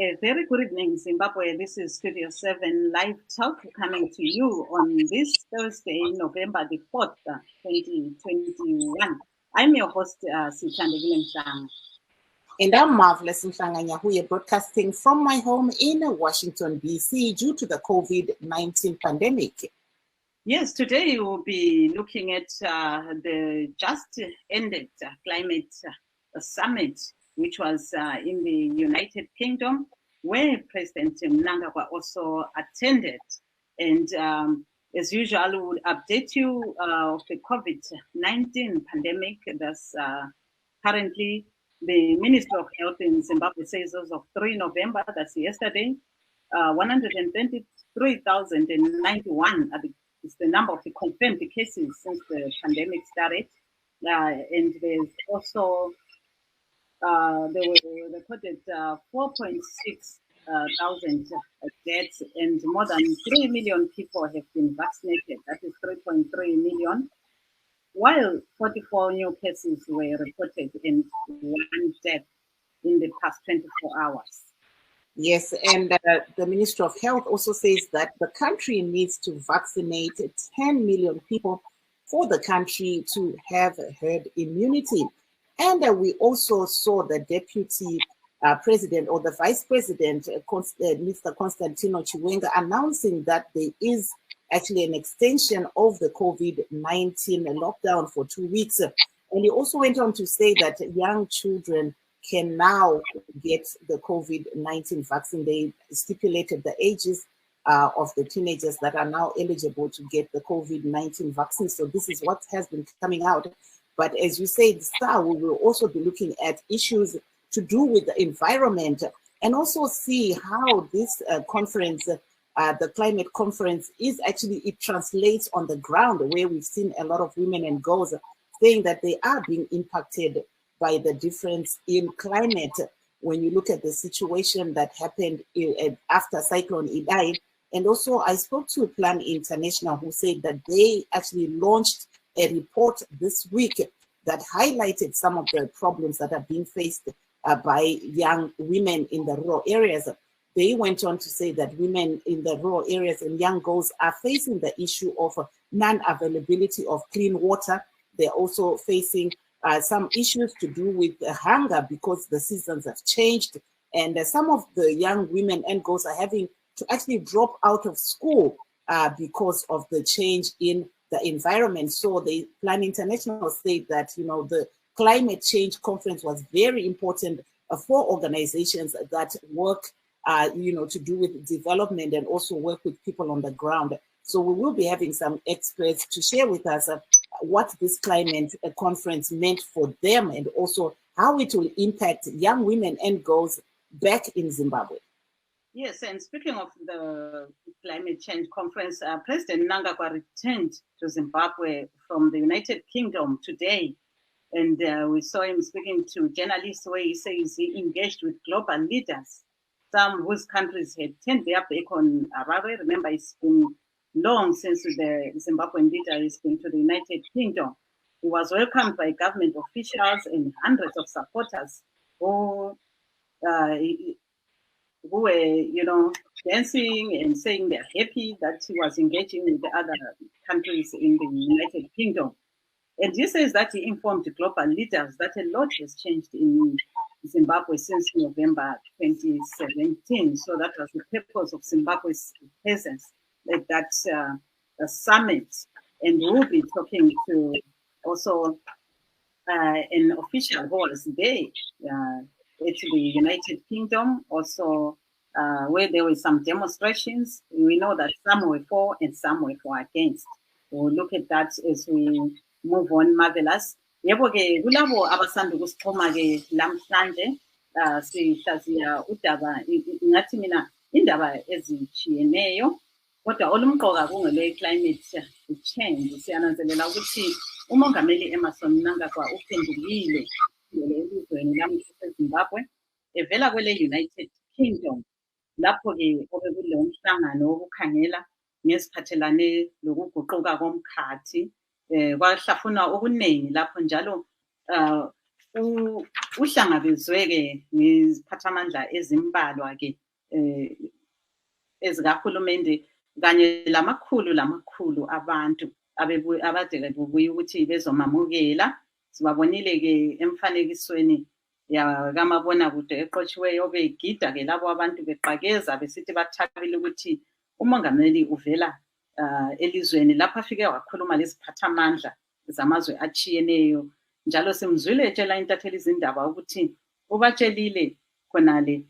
A very good evening, Zimbabwe. This is Studio 7 Live Talk coming to you on this Thursday, November the 4th, 2021. I'm your host, Standakile. And I'm Marvellous Mhlanga-Nyahuye, broadcasting from my home in Washington, D.C. due to the COVID-19 pandemic. Yes, today we'll be looking at the just ended climate summit, which was in the United Kingdom, where President Mnangagwa also attended. And as usual, we will update you of the COVID-19 pandemic. That's currently the Minister of Health in Zimbabwe says as of 3 November, that's yesterday, 123,091 is the number of the confirmed cases since the pandemic started. And there's also there were recorded 4.6 thousand deaths, and more than 3 million people have been vaccinated. That is 3.3 million, while 44 new cases were reported and 1 death in the past 24 hours. Yes, and the Minister of Health also says that the country needs to vaccinate 10 million people for the country to have herd immunity. And we also saw the Deputy President or the Vice President, Mr. Constantino Chiwenga, announcing that there is actually an extension of the COVID-19 lockdown for 2 weeks. And he also went on to say that young children can now get the COVID-19 vaccine. They stipulated the ages of the teenagers that are now eligible to get the COVID-19 vaccine. So this is what has been coming out. But as you said, Star, we will also be looking at issues to do with the environment and also see how this conference, the climate conference, is actually, it translates on the ground, where we've seen a lot of women and girls saying that they are being impacted by the difference in climate. When you look at the situation that happened after Cyclone Idai, and also I spoke to Plan International, who said that they actually launched a report this week that highlighted some of the problems that are being faced by young women in the rural areas. They went on to say that women in the rural areas and young girls are facing the issue of non-availability of clean water. They're also facing some issues to do with hunger because the seasons have changed. And some of the young women and girls are having to actually drop out of school because of the change in the environment. So the Plan International said that, you know, the climate change conference was very important for organizations that work, you know, to do with development and also work with people on the ground. So we will be having some experts to share with us what this climate conference meant for them and also how it will impact young women and girls back in Zimbabwe. Yes, and speaking of the climate change conference, President Mnangagwa returned to Zimbabwe from the United Kingdom today. And we saw him speaking to journalists where he says he engaged with global leaders, some whose countries had turned their back on Harare. Remember, it's been long since the Zimbabwean leader has been to the United Kingdom. He was welcomed by government officials and hundreds of supporters who were, you know, dancing and saying they're happy that he was engaging with the other countries in the United Kingdom. And he says that he informed global leaders that a lot has changed in Zimbabwe since November 2017. So that was the purpose of Zimbabwe's presence at that summit. And we'll be talking to also an official who was there at the United Kingdom, also where there were some demonstrations. We know that some were for and some were for against. We'll look at that as we move on. Marvellous. Yebo ke kulabo abasanda kusixhoma ke lamhlanje sihlaziya udaba ngathi mina indaba ezijiyeneyo kodwa olumqoka kungele climate change. Siyananzelela ukuthi umongameli Emmerson Mnangagwa uphendulile elizweni laseZimbabwe evela kwele United Kingdom, lapho ke obekule umhlangano wokukhangela ngesiphathelane lokuguquka komkhathi kwahlafuna okuningi lapho njalo uhlangabezweke ngeziphathamandla ezimbalwa ke ezikahulumende kanye lamakhulu abantu abade kubuye ukuthi bezomamukela. Sibabonile ke emfanekisweni yakamabonakude eqotshiweyo begida ke labo abantu beqakeza besithi bathabile ukuthi umongameli uvela elizweni lapha afike wakhuluma leziphathamandla zamazwe atshiyeneyo, njalo simzwile etshela intatheli izindaba ukuthi ubatshelile khonale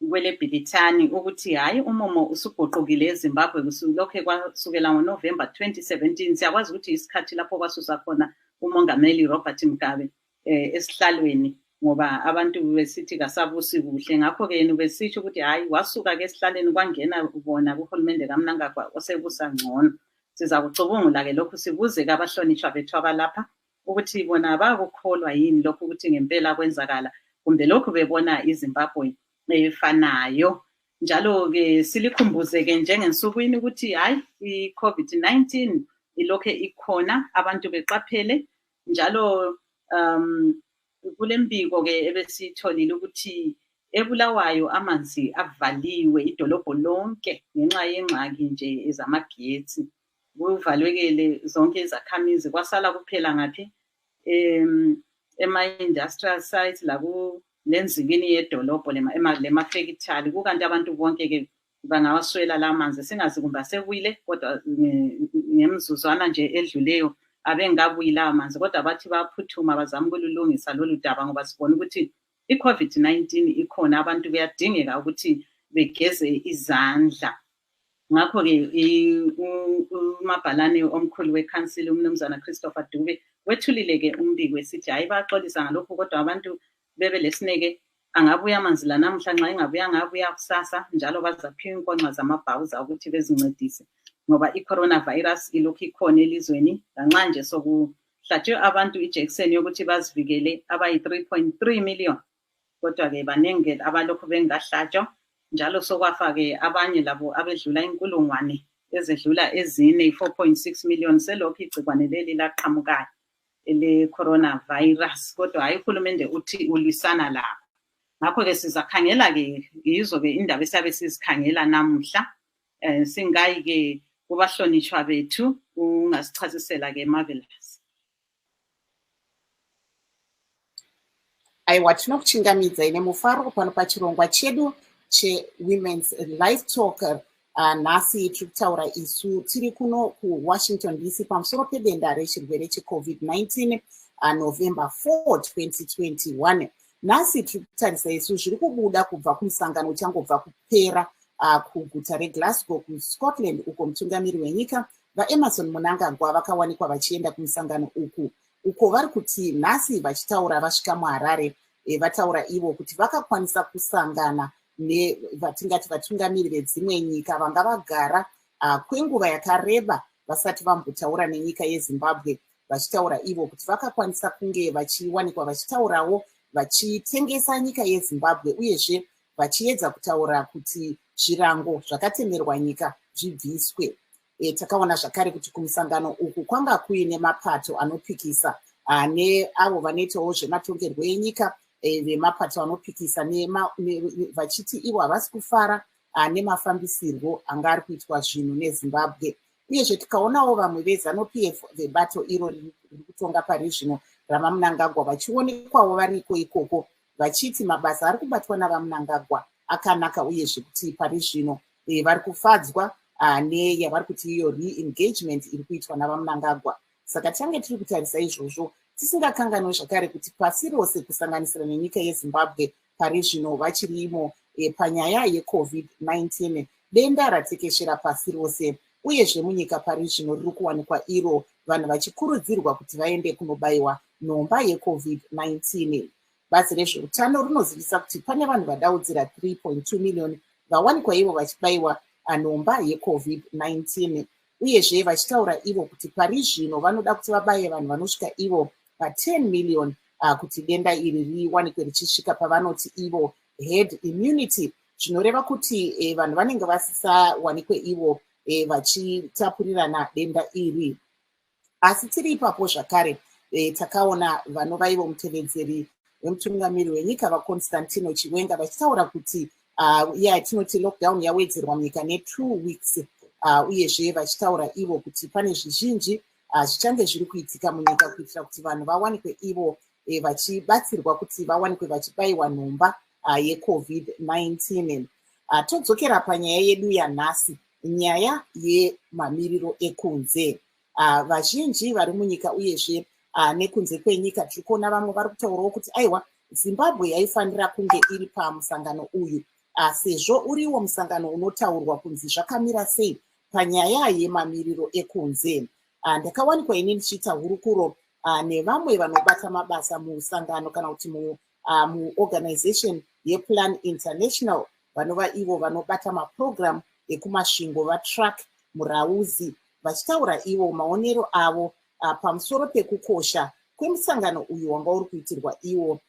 kwele Bhilithani ukuthi hayi umumo usuguqukile eZimbabwe lokho kwasukela ngoNovember 2017. Siyakwazi ukuthi isikhathi lapho kwasusa khona umongameli Robert Mugabe esihlalweni ngoba abantu besithi kasabusi kuhle. Ngakho ke besitsho ukuthi hayi wasuka ke esihlalweni kwangena ubona kuhulumende kaMnangagwa osebusa ngcono. Siza kucubungula ke lokhu sibuze ke abahlonishwa bethu abalapha ukuthi bona bakukholwa yini lokhu ukuthi ngempela kwenzakala kumbe lokhu bebona iZimbabwe efanayo. Njalo ke silikhumbuze ke njengensukwini ukuthi hayi iCovid-19 ilokho ikhona, abantu beqaphele. Njalo kulembiko ke ebesitholile ukuthi eBulawayo amanzi avaliwe idolobho lonke ngenxa yengxaki nje ezamagetsi. Kuvalwekele zonke izakhamizi, kwasala kuphela ngaphi ema-industrial sites lenzikini yedolobho lemafekithali. Kukanti abantu bonke ke bangawaswela la manzi, singazi kumbe asebuyile, kodwa ngemzuzwana nje edluleyo abengabuyila amanzi, kodwa bathi baphuthuma bazama ukululungisa lolu daba ngoba sibona ukuthi iCovid-19 ikhona, abantu kuyadingeka ukuthi begeze izandla. Ngakho ke umabhalane omkhulu weCouncil uMnumzana Christopher Dube wethulile ke umbiko esithi hayi baxolisa ngalokho, kodwa abantu bebe lesineke angabuya amanzi la namhla, nxa engabuya ngabuya kusasa, njalo bazaphiwa inkonxa zamabhawuza ukuthi bezincedise ngoba i-coronavirus ilokhu ikhona elizweni. Lanxa nje sokuhlatshwe abantu ijekiseni yokuthi bazivikele abayi-3.3 million, kodwa ke baningi abalokhu bengahlatshwa. Njalo sokwafa ke abanye labo abedlula inkulungwane ezedlula ezine, 4.6 million selokhu igcikwane leli laqhamukayo ele coronavirus, kodwa hayi uhulumende uthi ulisana labo. Ngakho ke sizakhangela ke yizo ke indaba esiyabe sizikhangela namuhla. Singayi ke kubahlonishwa bethu, ungasichasisela ke Marvellous. Aiwa, tinokuchingamidza ine mufaro pano pachirongwa chedu cheWomen's Livetalk. Nhasi tiri kutaura isu tiri kuno kuWashington DC pamusoro pedenda rechirwere cheCovid-19 November 4, 2021. Nhasi tiri kutarisa isu zviri kubuda kubva kumusangano uchangobva kupera kuguta reGlasgow kuScotland, uko mutungamiri wenyika vaEmmerson Mnangagwa vakawanikwa vachienda kumusangano uko vari kuti nhasi vachitaura vasvika muHarare, vataura ivo kuti vakakwanisa kusangana nevatingati vatungamiri vedzimwe nyika vanga vagara kwenguva yakareba vasati vambotaura nenyika yeZimbabwe, vachitaura ivo kuti vakakwanisa kunge vachiwanikwa vachitaurawo vachitengesa nyika yeZimbabwe, uyezve vachiedza kutaura kuti zvirango zvakatemerwa nyika zvibviswe. Takaona zvakare kuti kumusangano uku kwanga kuine mapato anopikisa neavo vanoitawo zvematongerwo enyika, vemapato anopikisa vachiti ivo havasi kufara nemafambisirwo anga ari kuitwa zvinhu neZimbabwe. Uyezve tikaonawo vamwe veZANU-PF vebato iro riri kutonga pari zvino ravaMnangagwa vachionekwawo variko ikoko vachiti mabasa ari kubatwa navaMnangagwa akanaka, uyezve kuti pari zvino vari kufadzwa neyavari kuti iyo re-engagement iri kuitwa navaMnangagwa. Saka tange tiri kutarisa izvozvo tisingakanganwe zvakare kuti pasi rose kusanganisira nenyika yeZimbabwe pari zvino vachirimo panyaya yeCovid-19, denda ratekeshera pasi rose, uyezve munyika pari zvino riri kuwanikwa iro vanhu vachikurudzirwa kuti vaende kunobayiwa nhomba yeCovid-19. Bazi rezveutano rinozivisa kuti pane vanhu vadaudzira 3.2 million vawanikwa ivo vachibayiwa nhomba yeCovid-19, uyezve vachitaura ivo kuti pari zvino vanoda kuti vabaye vanhu vanosvika ivo pa10 million kuti denda iri riwanikwe richisvika pavanoti ivo herd immunity, zvinoreva kuti vanhu vanenge vasisawanikwe ivo vachitapurirana denda iri. Asi tiri ipapo zvakare takaona vanova ivo mutevedzeri wemutungamiri wenyika vaConstantino Chiwenga vachitaura kuti yatinoti lockdown yawedzerwa munyika ne2 weeks uyezve vachitaura ivo kuti pane zvizhinji zvichange zviri kuitika munyika kuitira kuti vanhu vawanikwe ivo vachibatsirwa kuti vawanikwe vachibayiwa nhomba yeCovid-19. Todzokera panyaya yedu yanhasi, nyaya yemamiriro ekunze. Vazhinji vari munyika uyezve nekunze kwenyika tiri kuona vamwe vari kutaurawo kuti aiwa Zimbabwe yaifanira kunge iri pamusangano uyu, sezvo uriwo musangano unotaurwa kunzi zvakamira sei panyaya yemamiriro ekunze. Ndakawanikwa ini ndichiita hurukuro nevamwe vanobata mabasa musangano kana kuti muorganization yePlan International, vanova ivo vanobata maprogram ekumasvingo vaTrack murauzi, vachitaura ivo maonero avo pamusoro pekukosha kwemusangano uyu wanga uri kuitirwa iwo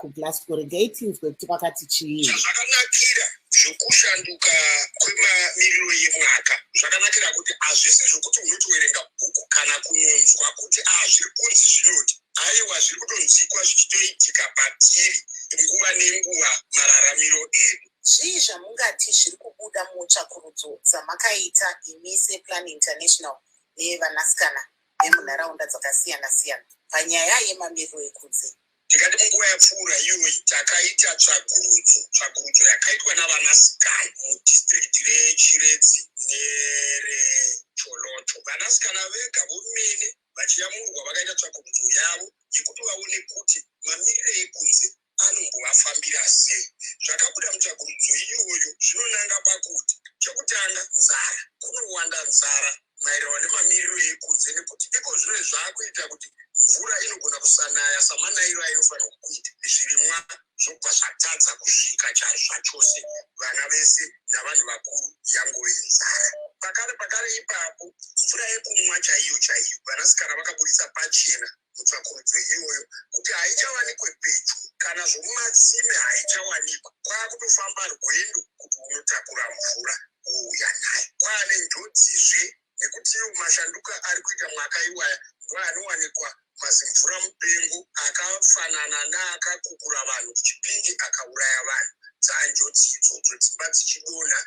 kuGlasgow. Regatinzwe kuti vakati chii. Zvakanakira zvokushanduka kwemamiriro yemwaka zvakanakira kuti hazvisi zvokuti unotoverenga bhuku kana kunonzwa kuti zviri kunzi zvinoti, aiwa zviri kutonzikwa zvichitoitika patiri nguva nenguva mararamiro edu. Zvii zvamungati zviri kubuda mutsvakurudzo dzamakaita imi sePlan International nevanasikana vemunharaunda dzakasiyana-siyana panyaya yemamiriro ekunze? Tikati munguva yapfuura iyoyi takaita tsvakurudzo yakaitwa navanasikana mudistrict reChiredzi nereCholoto. Vanasikana vega vomene vachiyamurwa vakaita tsvakurudzo yavo yekuti vaone kuti mamiriro ekunze anombovafambira sei. Zvakabuda mutsvakurudzo iyoyo zvinonanga pakuti chekutanga, nzara. Kunowanda nzara maererano nemamiriro ekunze nekuti iko zvino zvaakuita kuti mvura inogona kusanaya samanairo ainofanirwa kuita. Zvirimwa zvobva zvatadza kusvika zvachose vana vese navanhu vakuru yangove nzara. Pakare ipapo mvura yekumwa chaiyo vanasikana vakabudisa pachena mutsvakurudzo iyoyo kuti haichawanikwe pedyo kana zvomumatsime haichawanikwa. Kwakutofamba rwendo kuti unotakura mvura wouya nayo. Kwane njodzi nekuti mashanduka ari kuita mwaka iwaya ndoanowanikwa mazimvura mupengo akafanana neakakukura vanhu kuchipingi akauraya vanhu. Dzanjodzi idzodzo dzimba dzichidonha,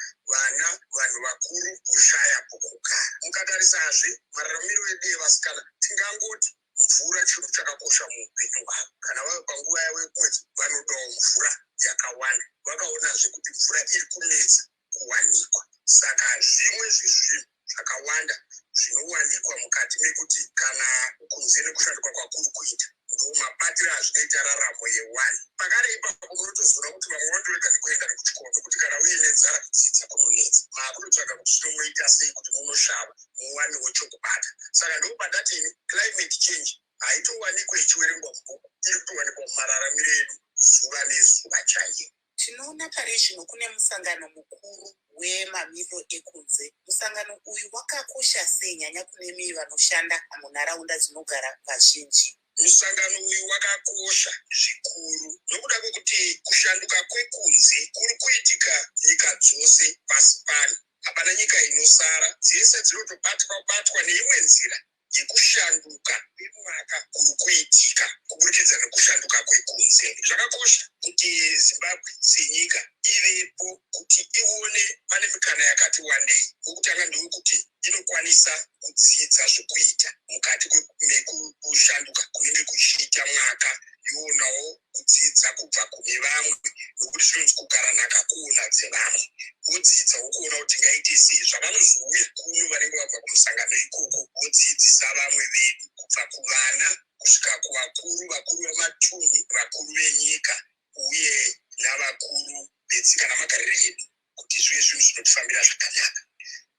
vanhu vakuru kushaya pokugara. Mukatarisazve mararamiro edu evasikana, tingangoti mvura chinhu chakakosha muupenyu hwavo. Kana vave panguva yavo yekumwedzi vanodawo mvura yakawanda. Vakaonazve kuti mvura iri kunetsa kuwanikwa. Saka zvimwe zvezvinhu zvakawanda zvinowanikwa mukati mekuti kana kunze nekushanduka kwakuri kuita ndomabatiro azvinoita raramo yewani. Pakare ipapo munotozoona kuti vamwe vandorega nekuenda nekuchikoro nokuti kana uine nzara kudzidza kunonetsa. Maakunotsvaga kuti zvinomoita sei kuti munoshava muwanewo chokubata. Saka ndopadatini climate change haitowanikwe ichiverengwa mubhuku, iri kutowanikwa mumararamiro edu zuva nezuva chaiyo. Tinoona pari zvino kune musangano mukuru wemamiriro ekunze. Musangano uyu wakakosha sei nyanya kune imi vanoshanda munharaunda dzinogara vazhinji? Musangano uyu wakakosha zvikuru nokuda kwekuti kushanduka kwekunze kuri kuitika nyika dzose pasi pano. Hapana nyika inosara, dzese dzinotobatwa neimwe nzira yekushanduka kwemwaka kuri kuitika kuburikidza nekushanduka kwekunze. Zvakakosha kuti Zimbabwe senyika ivepo kuti ione pane mikana yakati wandei. Wokutanga ndewekuti inokwanisa kudzidza zvekuita mukati mekushanduka kunenge kuchiita mwaka, ionawo kudzidza kubva kune vamwe nokuti zvinonzi kugara nhaka kuona dzevamwe. Vodzidza wokuona kuti ngaite sei zvavanozouya kuno vanenge vabva kumusangano ikoko, vodzidzisa vamwe vedu kubva kuvana kusvika kuvakuru, vakuru vematunhu, vakuru venyika uye navakuru vetsika namagariro edu kuti zvive zvinhu zvinotifambira zvakanaka.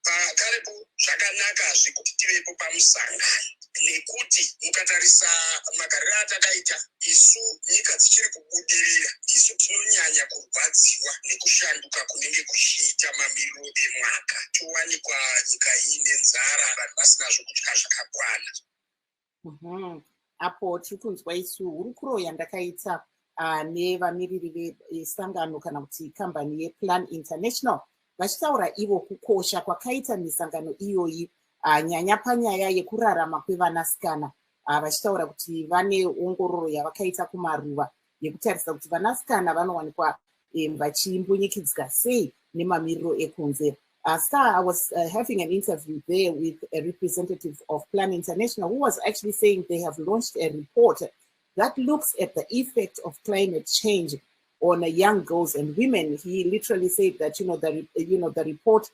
Pakarepo zvakanakazve kuti tivepo pamusangano nekuti mukatarisa magariro atakaita isu nyika dzichiri kubudirira, isu tinonyanya kurwadziwa nekushanduka kunenge kuchiita mamiriro emwaka. Towanikwa nyika iine nzara, vanhu vasina zvokudya zvakakwana. Apo tiri kunzwa isu hurukuro yandakaita nevamiririri vesangano kana kuti kambani yePlan International vachitaura ivo kukosha kwakaita misangano iyoyi nyanya panyaya yekurarama kwevanasikana vachitaura kuti vane ongororo yavakaita kumaruva yekutarisa kuti vanasikana vanowanikwa vachimbonyikidzwa sei nemamiriro ekunze. I was having an interview there with a representative of Plan International who was actually saying they have launched a report that looks at the effect of climate change on young girls and women. He literally said that the report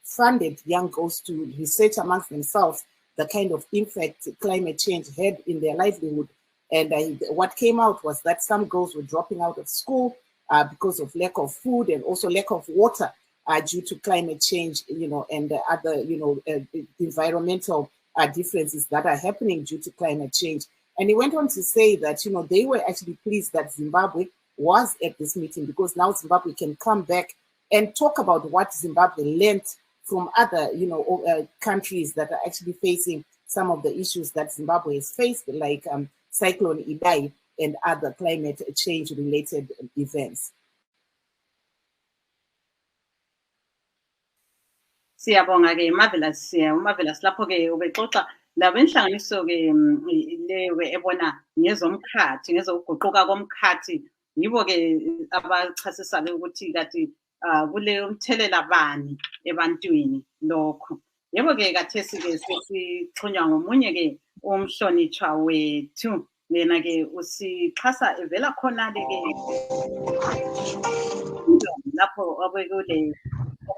funded young girls to research amongst themselves the kind of impact climate change had in their livelihood. And what came out was that some girls were dropping out of school because of lack of food and also lack of water due to climate change, and other, environmental differences that are happening due to climate change. And he went on to say that, they were actually pleased that Zimbabwe was at this meeting because now Zimbabwe can come back and talk about what Zimbabwe learned from other, countries that are actually facing some of the issues that Zimbabwe has faced, like Cyclone Idai and other climate change-related events. Siyabonga ke Marvellous lapho ke ubexoxa labenhlanganiso ke lewe ebona ngezomkhathi ngezokuguquka komkhathi yibo ke abachasisa ke ukuthi kathi kule umthelela bani ebantwini lokho. Yebo ke kathesi ke sesixhunywa ngomunye ke umhlonitshwa wethu yena ke usixhasa evela khona ke lapho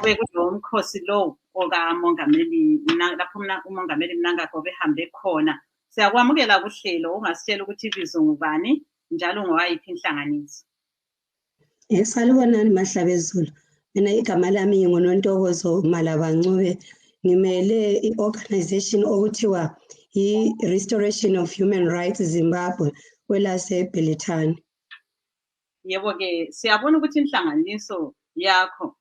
obekulo umkhosi lo okamongameli lapho umongameli Mnangagwa behambe khona. Siyakwamukela kuhlelo, ungasitshela ukuthi ibizo ngubani njalo ngowayiphi inhlanganiso. Salibonani Mahlabezulu. Mina igama lami nginguNontokozo Malabancube. Ngimele i-organization okuthiwa i-Restoration of Human Rights Zimbabwe kwelaseBelitani. Yebo ke siyabona ukuthi inhlanganiso yakho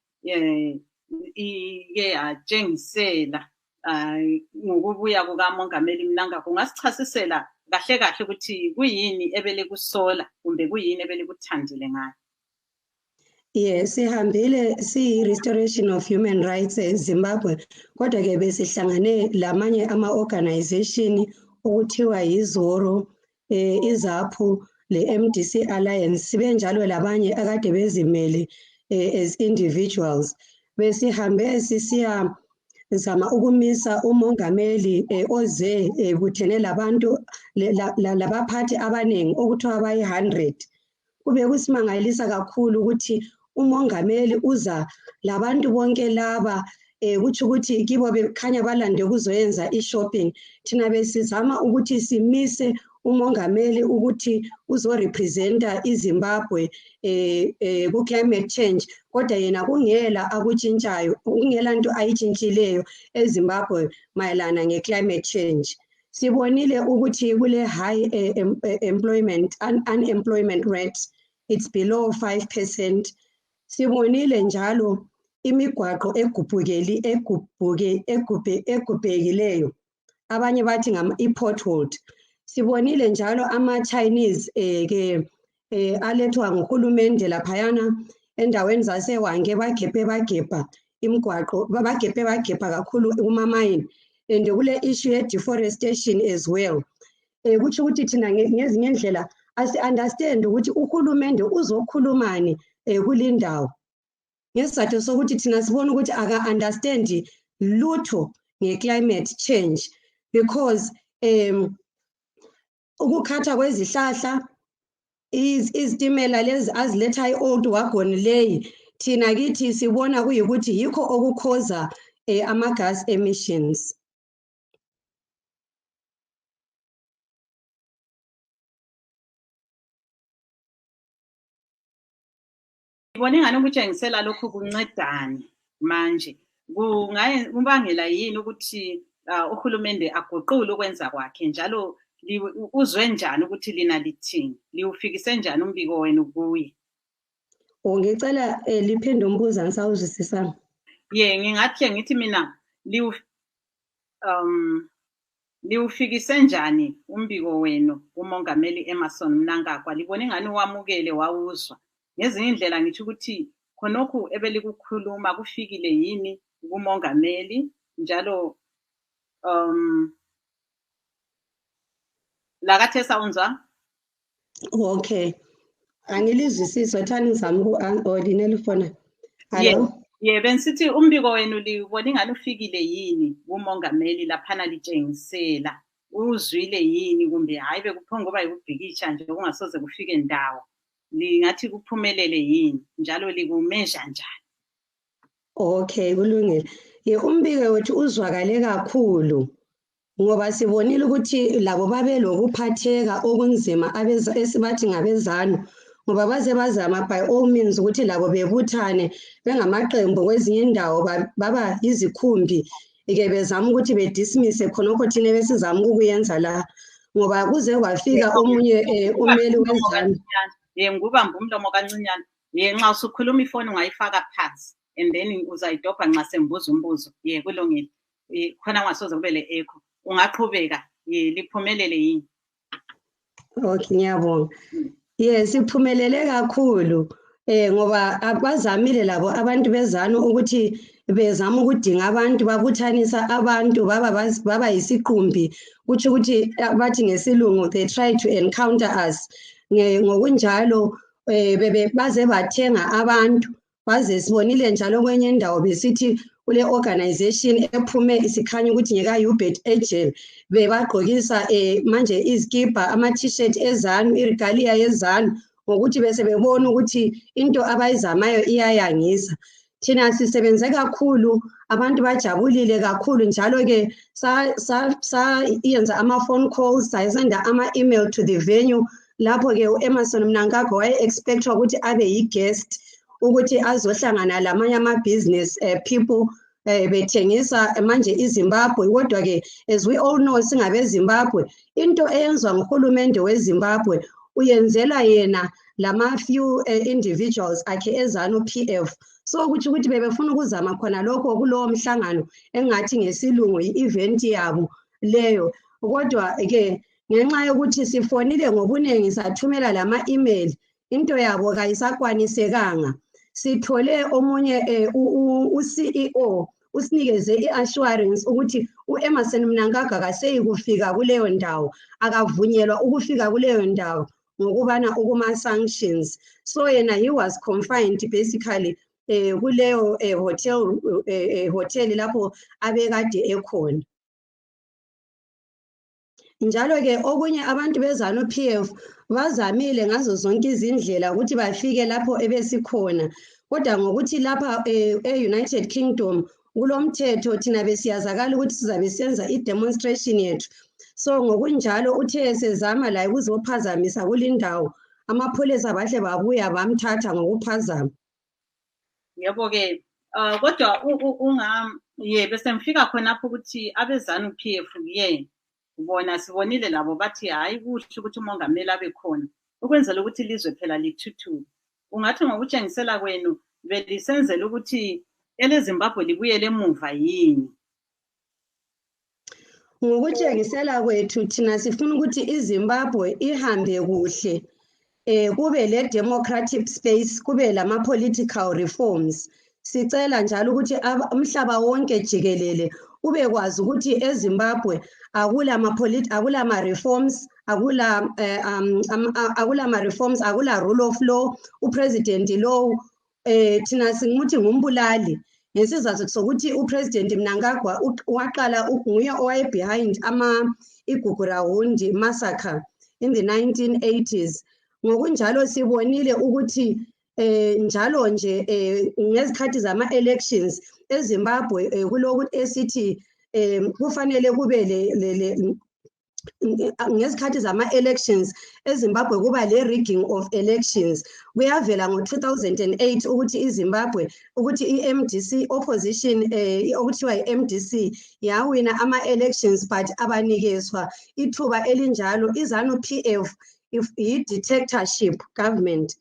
ike yatshengisela ngokubuya kukamongameli Mnangagwa. Ungasichasisela kahle kahle ukuthi kuyini ebele kusola kumbe kuyini ebele kuthandile ngayo? Yes, sihambile si-Restoration of Human Rights Zimbabwe, kodwa ke besihlangane lamanye ama-organization okuthiwa yiZoro, iZAPU, le-MDC Alliance, sibe njalo labanye akade bezimele as individuals. Besihambe sisiya zama ukumisa umongameli oze buthene labantu labaphathi abanengi okuthiwa bayi-100. Kube kusimangalisa kakhulu ukuthi umongameli uza labantu bonke laba kuthi ukuthi kibo bekhanya balande kuzoyenza i-shopping. Thina besizama ukuthi simise umongameli ukuthi uzorepresenta iZimbabwe ku-climate change, kodwa yena kungela akutshintshayo, kungela nto ayitshintshileyo eZimbabwe mayelana nge-climate change. Sibonile ukuthi kule high unemployment rate, it's below 5%. Sibonile njalo imigwaqo egubhekileyo, abanye bathi i-potholed. Sibonile njalo ama-Chinese alethwa nguhulumende laphayana endaweni zaseWange bagebha imigwaqo, bagebha kakhulu kumamayini, and kule issue ye-deforestation as well. Kutsho ukuthi thina ngezinye indlela asi-understand ukuthi uhulumende uzokhulumani kulindawo. Ngesizathu sokuthi thina sibona ukuthi aka-understand lutho nge-climate change, because ukukhatha kwezihlahla, izitimela lezi aziletha i-old wagon leyi, thina kithi sibona kuyikuthi yikho okukhoza ama-gas emissions. Ngibona ingane ukutshengisela lokhu kuncedane manje. Kubangela yini ukuthi uhulumende aguqule ukwenza kwakhe njalo uzwe njani ukuthi lina lithini? Liwufikise njani umbiko wenu kuye? Ngicela liphinde umbuza ngisawuzwisisa. Ngingathi ngithi mina liwufikise njani umbiko wenu umongameli Emmerson Mnangagwa? Libona ingane wamukele wawuzwa. Ngezinye indlela ngithi ukuthi khonokhu ebelikukhuluma kufikile yini kumongameli njalo Lakathesa unzwa? Okay. Angilizwisisi thani ngizama ku-ordinary phone. Hello? Bensithi umbiko wenu libona ingani ufikile yini kumongameli laphana litshengisela. Uzwile yini kumbe hayi bekuphonga ngoba yikubhikisha nje kungasoze kufike ndawo. Lingathi kuphumelele yini njalo likumezha njani? Okay, kulungile. Umbiko wethu uzwakale kakhulu. Ngoba sibonile ukuthi labo babe lokuphatheka okunzima esibathi ngabezanu ngoba baze bazama by all means ukuthi labo bebuthane bengamaqembu kwezinye indawo baba izikhumbi ke bezama ukuthi bedismise khonokho thina besizama ukuyenza la ngoba kuze kwafika omunye umeli wezanu. Ngikubamba umlomo kancinyane. Nxa usukhuluma ifoni ungayifaka phansi and then uzayidobha nxa sembuza umbuzo. Kulungile. Khona ngasoze kube le echo. Ungaqhubeka liphumelele yini? Okay, ngiyabonga. Yes, iphumelele kakhulu ngoba abazamile labo abantu bezanu ukuthi bezama ukudinga abantu babuthanisa abantu baba yisiqumbi kuthi ukuthi bathi ngesilungu they try to encounter us. Ngokunjalo baze bathenga abantu baze sibonile njalo kwenye indawo besithi kule organization ephume isikhanya ukuthi ngeka Hubert Ejel bebagqokisa manje izikipa ama t-shirt ezanu iregalia yezanu ngokuthi bese bebona ukuthi into abayizamayo iyayangisa. Thina sisebenze kakhulu abantu bajabulile kakhulu njalo ke yenza ama phone calls sayisenda ama email to the venue lapho ke uEmmerson Mnangagwa waye expect ukuthi abe yi-guest ukuthi azohlangana lamanye ama-business people bethengisa manje iZimbabwe kodwa ke as we all know singabe Zimbabwe into eyenzwa nguhulumende weZimbabwe uyenzela yena lama few individuals akhe ezanu PF so ukuthi bebefuna ukuzama khona lokho kulowo mhlangano engathi ngesilungu i-event yabo leyo kodwa ke ngenxa yokuthi sifonile ngobunengi sathumela lama email into yabo kayisakwanisekanga. Sithole omunye u-CEO usinikeze i-assurance ukuthi uEmmerson Mnangagwa kaseyikufika kuleyo ndawo akavunyelwa ukufika kuleyo ndawo ngokubana ukuma-sanctions so yena he was confined basically kuleyo hotel lapho abekade ekhona. Njalo ke okunye abantu bezanu PF bazamile ngazo zonke izindlela ukuthi bafike lapho ebesikhona kodwa ngokuthi lapha e-United Kingdom kulomthetho thina besiyazakala ukuthi sizabe senza i-demonstration yethu so ngokunjalo uthe sezama la ukuzophazamisa kulindawo amapholisa bahle babuya bamthatha ngokuphazama. Yebo ke kodwa bese mfika khonapho ukuthi abezanu PF bona sibonile labo bathi hayi kuhle ukuthi umongameli abe khona ukwenzela ukuthi ilizwe phela lithuthuke. Ungathi ngokutshengisela kwenu belisenzela ukuthi eleZimbabwe libuyele emuva yini? Ngokutshengisela kwethu thina sifuna ukuthi iZimbabwe ihambe kuhle kube le democratic space kube lama political reforms. Sicela njalo ukuthi umhlaba wonke jikelele ube kwazi ukuthi eZimbabwe akula reforms akula reforms akula rule of law upresident lo thina singuthi ngumbulali ngesizathu sokuthi upresident Mnangagwa waqala nguye owaye behind Igugurawundi massacre in the 1980s ngokunjalo sibonile ukuthi njalo nje ngezikhathi zama elections eZimbabwe kulokuthi esithi kufanele kube ngezikhathi zama elections eZimbabwe kuba le rigging of elections kuyavela ngo2008 ukuthi iZimbabwe ukuthi iMDC opposition okuthiwa iMDC yawina ama elections but abanikezwa ithuba elinjalo izanu PF i-dictatorship government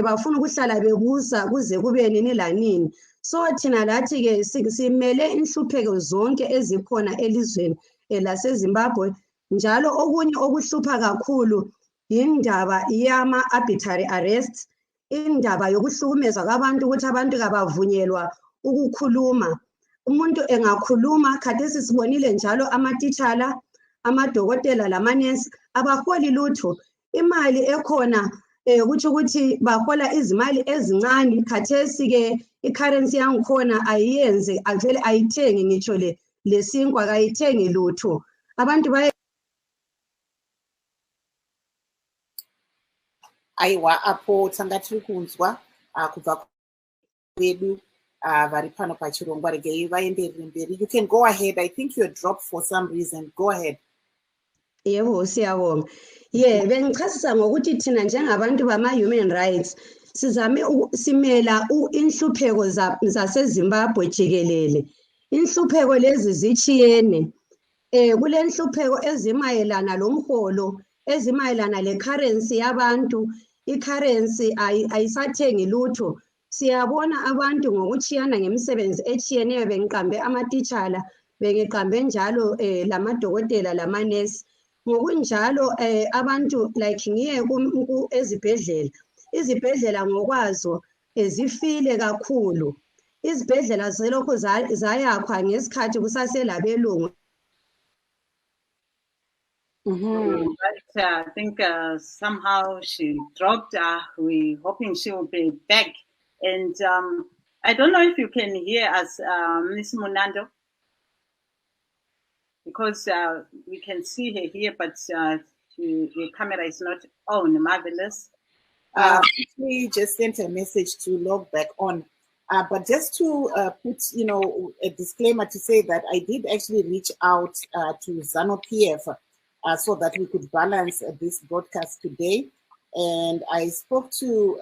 bafuna ukuhlala bebusa kuze kube nini lanini so thina lathi ke simele inhlupheko zonke ezikhona elizweni laseZimbabwe njalo okunye okuhlupha kakhulu indaba yama arbitrary arrests indaba yokuhlukumezwa kwabantu ukuthi abantu kabavunyelwa ukukhuluma umuntu engakhuluma khathesi sibonile njalo amatitshala amadokotela lamanesi abaholi lutho. Imali ekhona kutsho ukuthi bahola izimali ezincane. Khathesi-ke i-currency yangikhona ayiyenze avele ayithengi ngitsho lesinkwa kayithengi lutho. Abantu baye aiwa apo tanga tiri kunzwa kubva kwedu vari pano pachirongwa regai vaenderere mberi. You can go ahead. I think you're dropped for some reason. Go ahead. Yebo siyabonga. Bengichasisa ngokuthi thina njengabantu bama-human rights sizame simela inhlupheko zaseZimbabwe jikelele. Inhlupheko lezi zichiyene. Kule nhlupheko ezimayelana lomholo, ezimayelana le-currency yabantu. I-currency ayisathengi lutho. Siyabona abantu ngokuchiyana ngemisebenzi echiyeneyo. Bengiqambe amatitshala, bengiqambe njalo lamadokotela lamanesi. Ngokunjalo abantu like ngiye ezibhedlela. Izibhedlela ngokwazo zifile kakhulu. Izibhedlela zelokhu zayakhwa ngesikhathi kusaselabelungu. But I think somehow she dropped. We're hoping she will be back. And I don't know if you can hear us, Ms. Munando, because we can see her here, but the camera is not on. Marvellous. We just sent a message to log back on. But just to put, a disclaimer to say that I did actually reach out to ZANU-PF so that we could balance this broadcast today. And I spoke to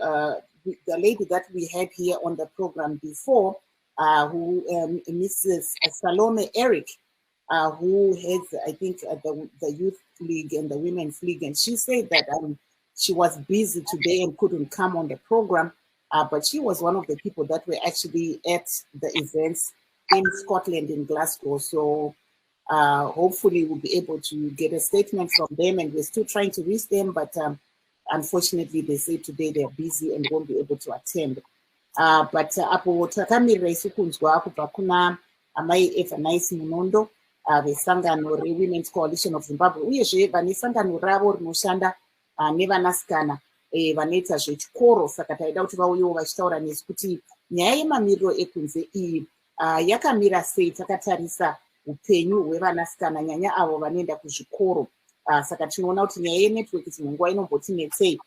the lady that we had here on the program before, who Mrs. Salome Eric, who heads, I think, the Youth League and the Women's League. And she said that she was busy today and couldn't come on the program, but she was one of the people that were actually at the events in Scotland, in Glasgow. So hopefully we'll be able to get a statement from them, and we're still trying to reach them, but unfortunately they say today they're busy and won't be able to attend. But apo takamirira isu kunzwa kubva kuna amai Evernice Munando vesangano reWomen's Coalition of Zimbabwe, uyezve vane sangano ravo rinoshanda nevanasikana vanoita zvechikoro. Saka taida kuti vauyewo vachitaura nesu kuti nyaya yemamiriro ekunze iyi yakamira sei takatarisa upenyu hwevanasikana, nyanya avo vanoenda kuzvikoro. Saka tinoona kuti nyaya yenetwork dzimwe nguva inombotinetsei.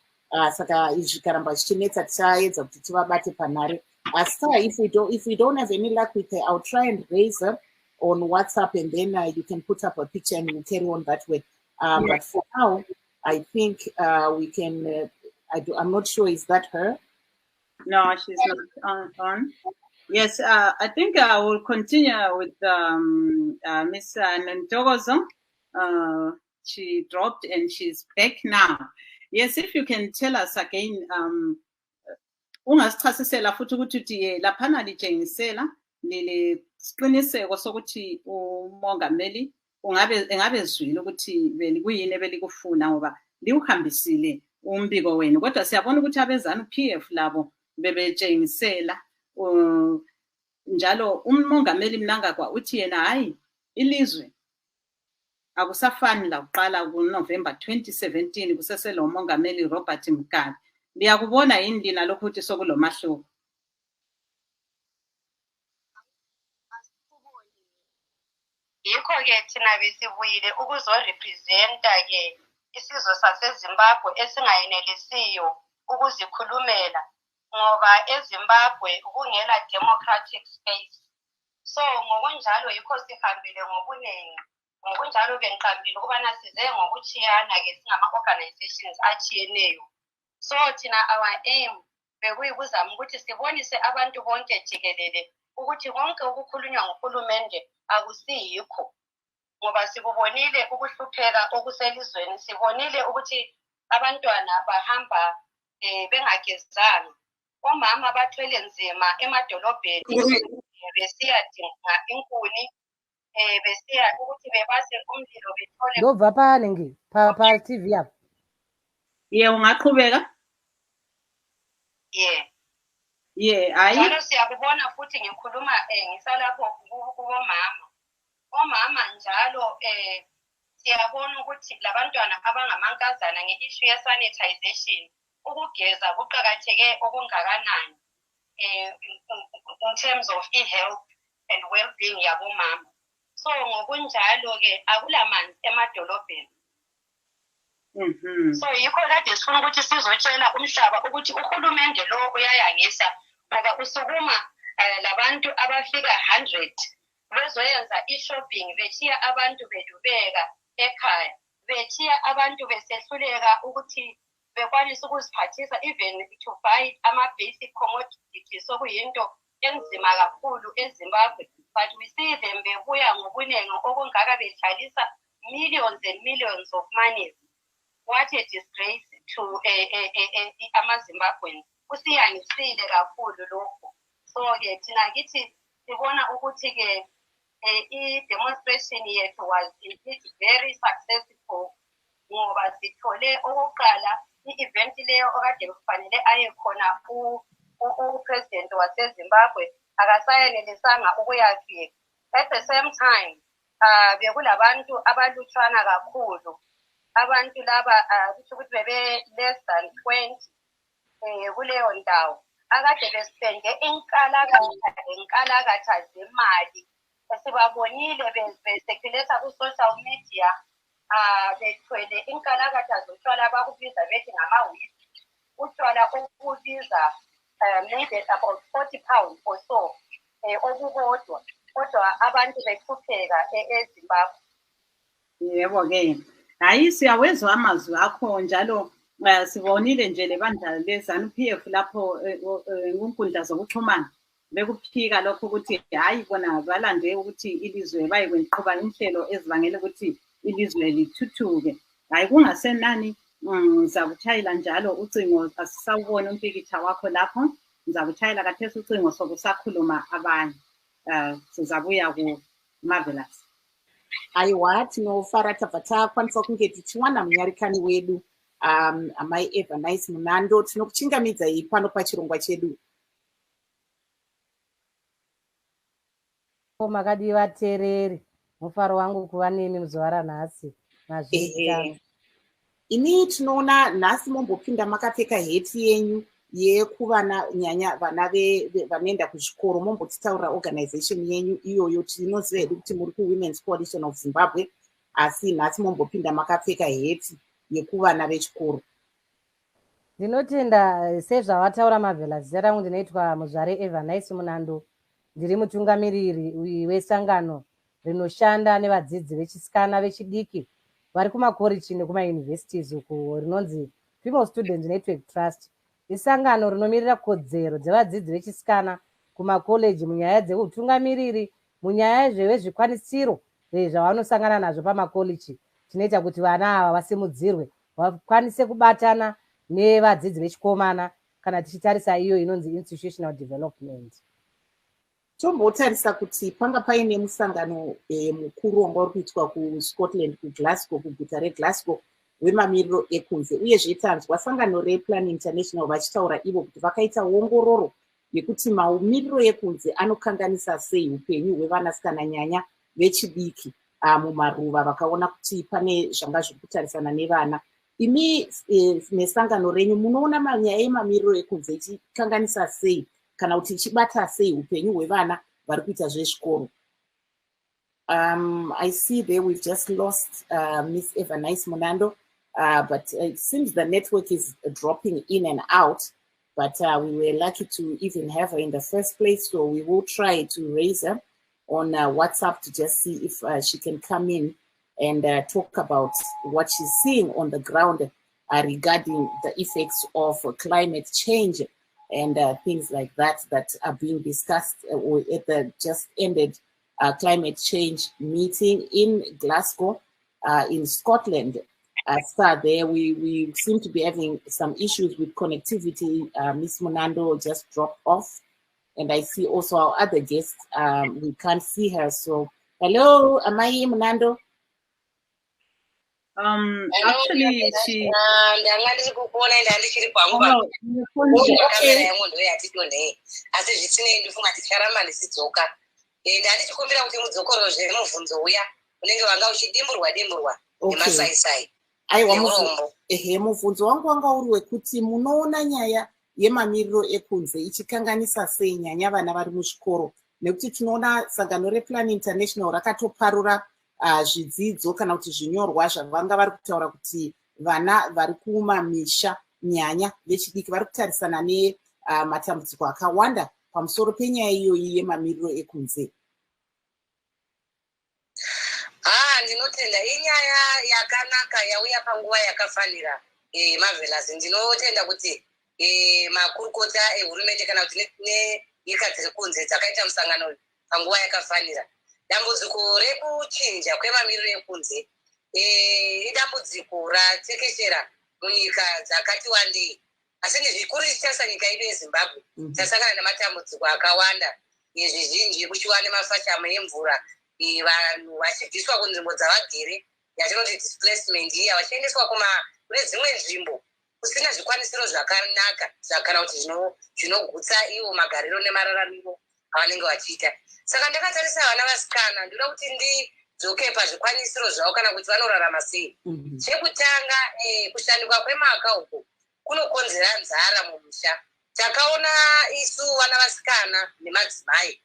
Saka izvi zvikaramba zvichinetsa tichaedza kuti tivabate panhare. If we don't have any luck with her, I'll try and raise her on WhatsApp, and then you can put up a picture and we'll carry on that way. Yes. But for now, I think we can, I'm not sure, is that her? No, she's not on. Yes, I think I will continue with Miss Ntokozo. She dropped and she's back now. Yes, if you can tell us again, ungasichasisela futhi ukuthi laphana litshengisela leli siqiniseko sokuthi umongameli engabe zwile ukuthi kuyini ebelikufuna ngoba liuhambisile umbiko wenu, kodwa siyabona ukuthi abezanu-PF labo bebetshengisela njalo umongameli Mnangagwa uthi yena hayi ilizwe akusafani la kuqala kuNovember 2017 kuseselo umongameli Robert Mugabe. Liyakubona yini lina lokho ukuthi sokulomahluko? Yikho-ke thina besibuyile ukuzorepresenta-ke isizwe saseZimbabwe esingayenelisiyo ukuzikhulumela ngoba eZimbabwe kungela democratic space. So ngokunjalo yikho sihambile ngobuningi. Ngokunjalo bengiqambile ukubana size ngokuchiyana-ke singama-organizations achiyeneyo. So thina our aim bekuyikuzama ukuthi sibonise abantu bonke jikelele ukuthi konke ukukhulunywa nguhulumende akusiyikho. Ngoba sikubonile ukuhlupheka okuselizweni, sibonile ukuthi abantwana bahamba bengagezanga, omama bathwele nzima emadolobheni besiyadinga inkuni, besiya ukuthi bebase umlilo bethole. Ndova pale ngi pa TV yapho. Ungaqhubeka? Hayi. Njalo siyakubona futhi ngikhuluma ngisalapho kubomama. Omama njalo siyabona ukuthi labantwana abangamankazana nge-issue ye-sanitization ukugeza kuqakatheke okungakanani in terms of e-health and well-being yabomama. So ngokunjalo-ke akulamanzi emadolobheni. So yikho kade sifuna ukuthi sizotshela umhlaba ukuthi uhulumende lo uyayangisa ngoba usukuma labantu abafika 100 bezoyenza i-shopping bethiya abantu bedubeka ekhaya, bethiya abantu besehluleka ukuthi bekwanisa ukuziphathisa even to buy ama-basic commodities okuyinto enzima kakhulu eZimbabwe. But we see them bebuya ngobunengi okungaka behlalisa millions and millions of money. What a disgrace to ama-Zimbabweans. Usiyangisile kakhulu lokho. So-ke thina kithi sibona ukuthi-ke i-demonstration yethu was indeed very successful ngoba sithole okokuqala i-event leyo okade kufanele aye khona u-president waseZimbabwe akasayenelisanga ukuyafika. At the same time bekulabantu abalutshwana kakhulu. Abantu laba kusho ukuthi bebe less than 20 kuleyo ndawo akade bespende inkalakatha zemali. Sibabonile besekhulesa ku-social media bethwele inkalakatha zotshwala bakubiza bethi ngama-wheat, utshwala obubiza maybe about 40 pounds or so okukodwa, kodwa abantu behlupheka eZimbabwe. Yebo-ke, hayi siyawezwa amazwi akho njalo. Sibonile nje le bandla le-ZANU-PF lapho kwinkundla zokuxhumana bekuphika lokho ukuthi hayi bona balande ukuthi ilizwe bayekwenqoba inhlelo ezibangela ukuthi ilizwe lithuthuke. Hayi kungasenani ngizakuthayela njalo ucingo, asisawubona umpikitha wakho lapho. Ngizakuthayela kathesi ucingo sokusakhuluma abanye. Sizabuya ku-Marvellous. Aiwa, tinofara tabva takwanisa kunge tichiwana munyarikani wedu amai Evernice Munando. Tinokuchingamidzai pano pachirongwa chedu. Makadiwa tereri, mufaro wangu kuva nemi muzuva ranhasi. Ini tinoona nhasi mombopinda makapfeka heti yenyu yekuvana nyanya vana vanoenda kuzvikoro, mombotitaurira organization yenyu iyoyo. Tinoziva hedu kuti muri kuWomen's Coalition of Zimbabwe, asi nhasi mombopinda makapfeka heti yekuvana vechikoro. Ndinotenda sezvavataura Marvellous. Zita rangu ndinoitwa Muzvare Evernice Munando. Ndiri mutungamiriri wesangano rinoshanda nevadzidzi vechisikana vechidiki vari kumakoreji nekumayunivhesitizi uko rinonzi Female Student Network Trust. Isangano rinomirira kodzero dzevadzidzi vechisikana kumakoleji munyaya dzeutungamiriri, munyaya zvezvikwanisiro zvavanosangana nazvo pamakoleji. Tinoita kuti vana ava vasimudzirwe, vakwanise kubatana nevadzidzi vechikomana kana tichitarisa iyo inonzi institutional development. Tombotarisa kuti panga paine musangano mukuru wanga uri kuitwa kuScotland, kuGlasgow, kuguta reGlasgow, wemamiriro ekunze. Uyezve tanzwa sangano rePlan International vachitaura ivo kuti vakaita ongororo yekuti maumiriro ekunze anokanganisa sei upenyu hwevanasikana nyanya vechidiki mumaruva. Vakaona kuti pane zvanga zviri kutarisana nevana. Imi nesangano renyu munoona manyaya emamiriro ekunze ichikanganisa sei kana kuti ichibata sei upenyu hwevana vari kuita zvezvikoro? I see there we've just lost Miss Evernice Munando, but it seems the network is dropping in and out, but we were lucky to even have her in the first place, so we will try to raise her on WhatsApp to just see if she can come in and talk about what she's seeing on the ground regarding the effects of climate change and things like that are being discussed at the just ended climate change meeting in Glasgow, in Scotland. There we seem to be having some issues with connectivity. Miss Munando just dropped off, and I see also our other guest. We can't see her. So, hello, Amai Munando. Actually, she. nemasaisai. Aiwa, mubvunzo wangu wanga uri wekuti munoona nyaya yemamiriro ekunze ichikanganisa sei nyanya vana vari muzvikoro, nekuti tinoona sangano rePlan International rakatoparura zvidzidzo kana kuti zvinyorwa zvavanga vari kutaura kuti vana vari kumamisha nyanya vechidiki vari kutarisana nematambudziko akawanda pamusoro penyaya iyoyi yemamiriro ekunze. Ndinotenda inyaya yakanaka yauya panguva yakafanira. Marvellous, ndinotenda kuti makurukota ehurumende kana kuti nenyika dziri kunze dzakaita musangano panguva yakafanira. Dambudziko rekuchinja kwemamiriro ekunze idambudziko ratekeshera munyika dzakati wandei. Asi zvikuru tichasa nyika yedu yeZimbabwe tasangana nematambudziko akawanda ezvizhinji kuchiwa nemafashamo emvura, vanhu vachibviswa kunzvimbo dzavagere yatinoti displacement, iya vachiendeswa kune dzimwe nzvimbo kusina zvikwanisiro zvakanaka kana kuti zvinogutsa ivo magariro nemararamiro avanenge vachiita. Saka ndakatarisa vana vasikana ndoda kuti ndidzoke pazvikwanisiro zvavo kana kuti vanorarama sei. Chekutanga, kushandikwa kwemaka uku kunokonzera nzara mumusha. Takaona isu vana vasikana nemadzimai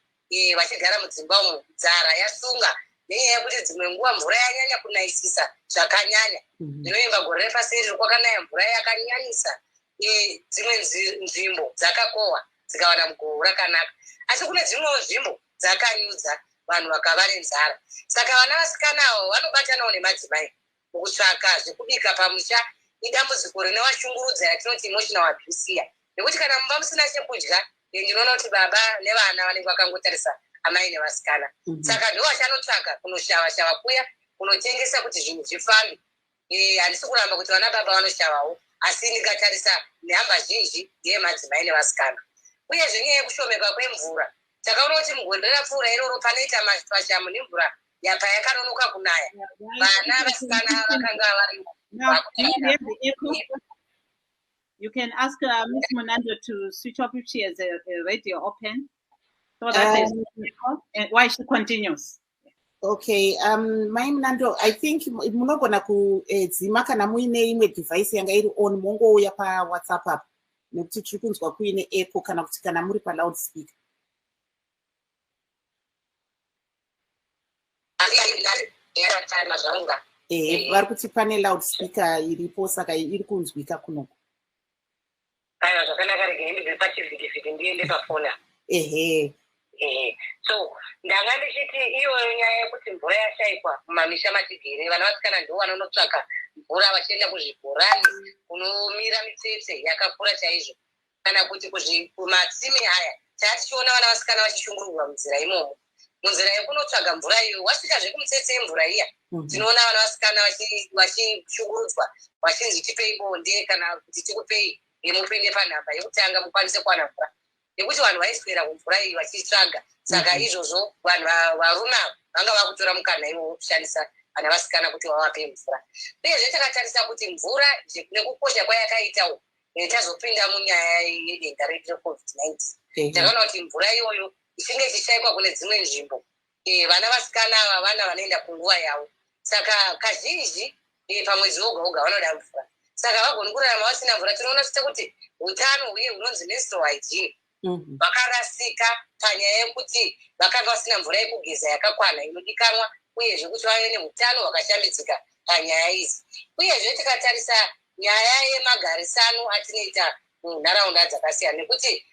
vachigara mudzimba umu, nzara yasunga nenyaya yekuti dzimwe nguva mvura yanyanya kunaisisa zvakanyanya. Ndinoimba gore repaseri kwakanaya mvura yakanyanyisa, dzimwe nzvimbo dzakakohwa dzikawana mugou rakanaka. Asi kune dzimwewo nzvimbo dzakanyudza vanhu vakava nenzara. Saka vana vasikana avo vanobatanawo nemadzimai mukutsvaka zvekubika pamusha. Idambudziko rinovashungurudza yatinoti emotional abuse, nekuti kana mumba musina chekudya ndinoona kuti baba nevana vanenge vakangotarisa amai nevasikana. Saka ndo vachanotsvaka kunoshava kuya kunotengesa kuti zvinhu zvifambe. Handisi kuramba kuti vana baba vanoshavawo, asi ndikatarisa nehamba zhinji ndeyemadzimai nevasikana. Uyezve nyaya yekushomeka kwemvura, takaona kuti mugore rapfuura iroro panoita mafashamo nemvura yapa yakanonoka kunaya, vana vasikana vakanga vari. You can ask Ms. Munando to switch off if she has a radio open, so that there's no echo, and while she continues. Okay, my Munando, I think munogona kudzima kana muine imwe device yanga iri on mongouya pa WhatsApp app, nekuti tiri kunzwa kuine echo kana kuti kana muri pa loudspeaker. Vari kuti pane loudspeaker iripo saka iri kunzwika kunoko. Zvakanaka, rege ndibve pachivhitivhiti ndiende pafona. So ndanga ndichiti iyoyo nyaya yekuti mvura yashaikwa mumamisha matigere, vana vasikana ndivo vanonotsvaka mvura vachienda kuzvibhorani kunomira mitsetse yakakura chaizvo, kana kuti kumatsime aya. Tichiona vana vasikana vachishungururwa munzira imomo, munzira yekunotsvaga mvura iyo. Wasvikazve kumitsetse yemvura iya, tinoona vana vasikana vachishungurudzwa vachinzi tipei bonde kana kuti tikupei mupinde panhamba yekutanga mukwanise kuwana mvura, nekuti vanhu vaiswera kumvura iyi vachitsvaga. Saka izvozvo vanhu varume vanga vakutora mukana iwo kushandisa vana vasikana kuti vavape mvura. Uyezve takatarisa kuti mvura nekukosha kwayakaitawo, tazopinda munyaya yedenda reCovid-19. Takaona kuti mvura iyoyo ichinge ichishaikwa kune dzimwe nzvimbo, vana vasikana ava vana vanoenda kunguva yavo. Saka kazhinji pamwedzi woga woga vanoda mvura. Saka vagoni kurarama vasina mvura. Tinoona kuti utano uye hunonzi menstrual hygiene vakarasika panyaya yekuti vakanga vasina mvura yekugeza yakakwana inodikanwa, uyezve kuti vave neutano hwakashambidzika panyaya idzi. Uyezve tikatarisa nyaya yemagarisano atinoita munharaunda dzakasiyana, nekuti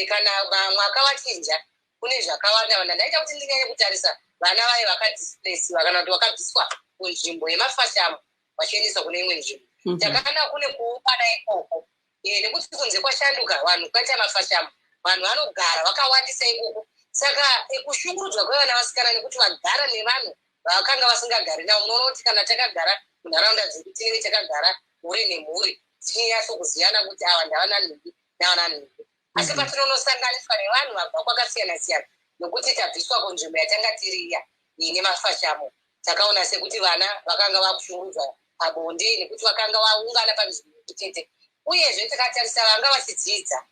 kana mwaka wachinja kune zvakawanda. Vana ndaita kuti ndinyanye kutarisa vana vaye vakadisplaceiwa kana kuti vakabviswa kunzvimbo yemafashamo vachiendeswa kune imwe nzvimbo. Takana kune kuungana ikoko, nekuti kunze kwashanduka vanhu kwaita mafashamo, vanhu vanogara vakawandisa ikoko. Saka kushungurudzwa kwevana vasikana nekuti vagara nevanhu vakanga vasingagari navo. Munoona kuti kana takagara munharaunda dzedu tinenge takagara mhuri nemhuri tichinyatso kuziyana kuti ava ndavana nhumbi navana nhumbi. Asi patinonosanganiswa nevanhu vabva kwakasiyana siyana, nokuti tabviswa kunzvimbo yatanga tiri iya ine mafashamo, takaona sekuti vana vakanga vakushungurudzwa pabonde nekuti vakanga vaungana panzvimbo chete. Uyezve tikatarisa vanga vachidzidza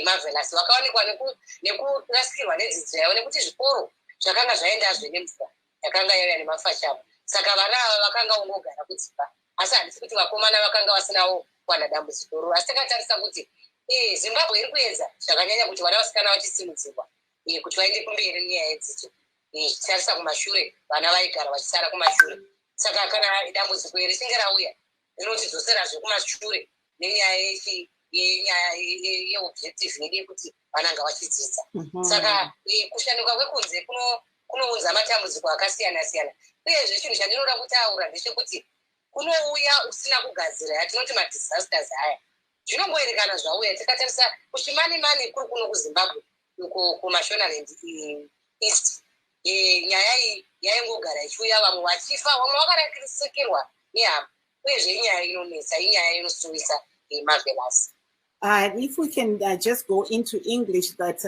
Marvellous vakawanikwa nekurasikirwa nedzidzo yavo, nekuti zvikoro zvakanga zvaendazve nemvura yakanga yauya nemafashamo. Saka vana vakanga ungogara kudzimba. Asi handisi kuti vakomana vakanga vasinawo kuwana dambudziko. Asi takatarisa kuti Zimbabwe iri kuedza zvakanyanya kuti vana vasikana vachisimudzirwa kuti vaende kumberi nenyaya yedzidzo. Tarisa kumashure vana vaigara vachisara kumashure. Saka kana dambudziko richinge rauya rinotidzosera zvekumashure nenyaya yeobjective yedu yekuti vana ngavachidzidza. Saka kushanduka kwekunze kunounza matambudziko akasiyana siyana. Uyezve chinhu chandinoda kutaura ndechekuti kunouya usina kugadzira yatinoti madisasters haya. Zvinongoerekana zvauya tikatarisa kuchimani kuri kuno kuZimbabwe kuMashonaland East. Nyaya iyi yaingogara ichiuya vamwe vachifa vamwe vakarasikirwa nehama. Uyezve inyaya inonetsa inyaya inosuwisa Marvellous. If we can just go into English, that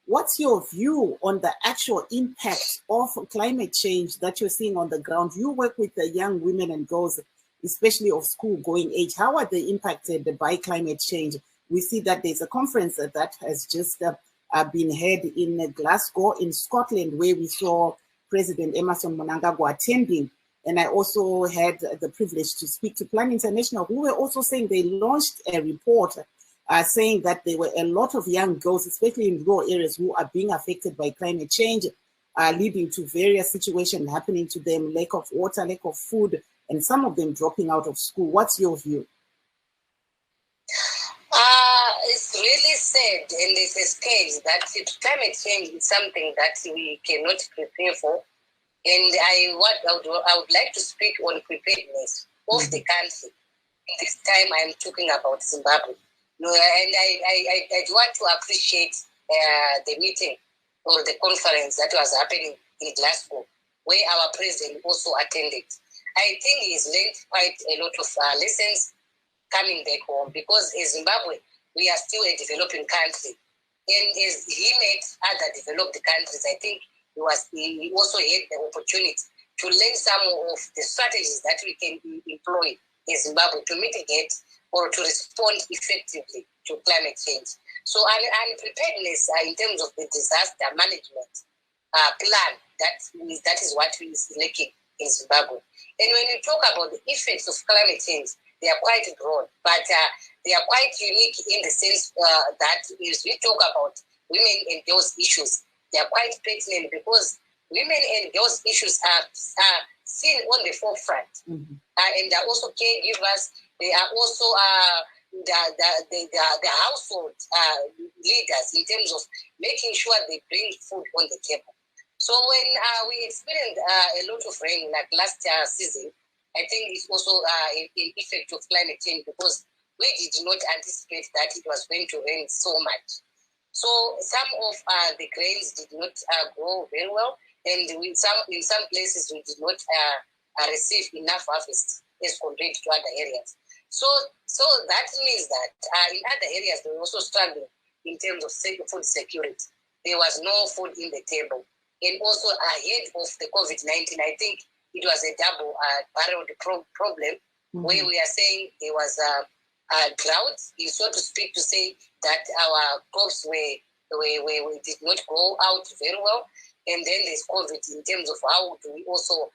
what's your view on the actual impact of climate change that you're seeing on the ground? You work with the young women and girls, especially of school-going age. How are they impacted by climate change? We see that there's a conference that has just been held in Glasgow in Scotland, where we saw President Emmerson Mnangagwa attending. And I also had the privilege to speak to Plan International, who were also saying they launched a report saying that there were a lot of young girls, especially in rural areas, who are being affected by climate change, leading to various situations happening to them, lack of water, lack of food, and some of them dropping out of school. What's your view? It's really sad and it's a scale that climate change is something that we cannot prepare for. And I would like to speak on preparedness of the country. This time I'm talking about Zimbabwe. And I do want to appreciate the meeting or the conference that was happening in Glasgow, where our president also attended. I think he's learned quite a lot of lessons coming back home, because in Zimbabwe, we are still a developing country. And as he met other developed countries, I think he also had the opportunity to learn some of the strategies that we can employ in Zimbabwe to mitigate or to respond effectively to climate change. So unpreparedness in terms of the disaster management plan, that is what is lacking in Zimbabwe. And when you talk about the effects of climate change, they are quite broad, but they are quite unique in the sense that as we talk about women and girls issues, they are quite pertinent because women and girls issues are seen on the forefront, and they are also caregivers. They are also the household leaders in terms of making sure they bring food on the table. So when we experienced a lot of rain like last season, I think it's also an effect of climate change, because we did not anticipate that it was going to rain so much. So some of the grains did not grow very well, and in some places we did not receive enough harvest as compared to other areas. So that means that in other areas they were also struggling in terms of food security. There was no food in the table. And also ahead of the COVID-19, I think it was a double barreled problem, where we are saying there was a drought, so to speak, to say that our crops did not grow out very well. And then there's COVID in terms of how do we also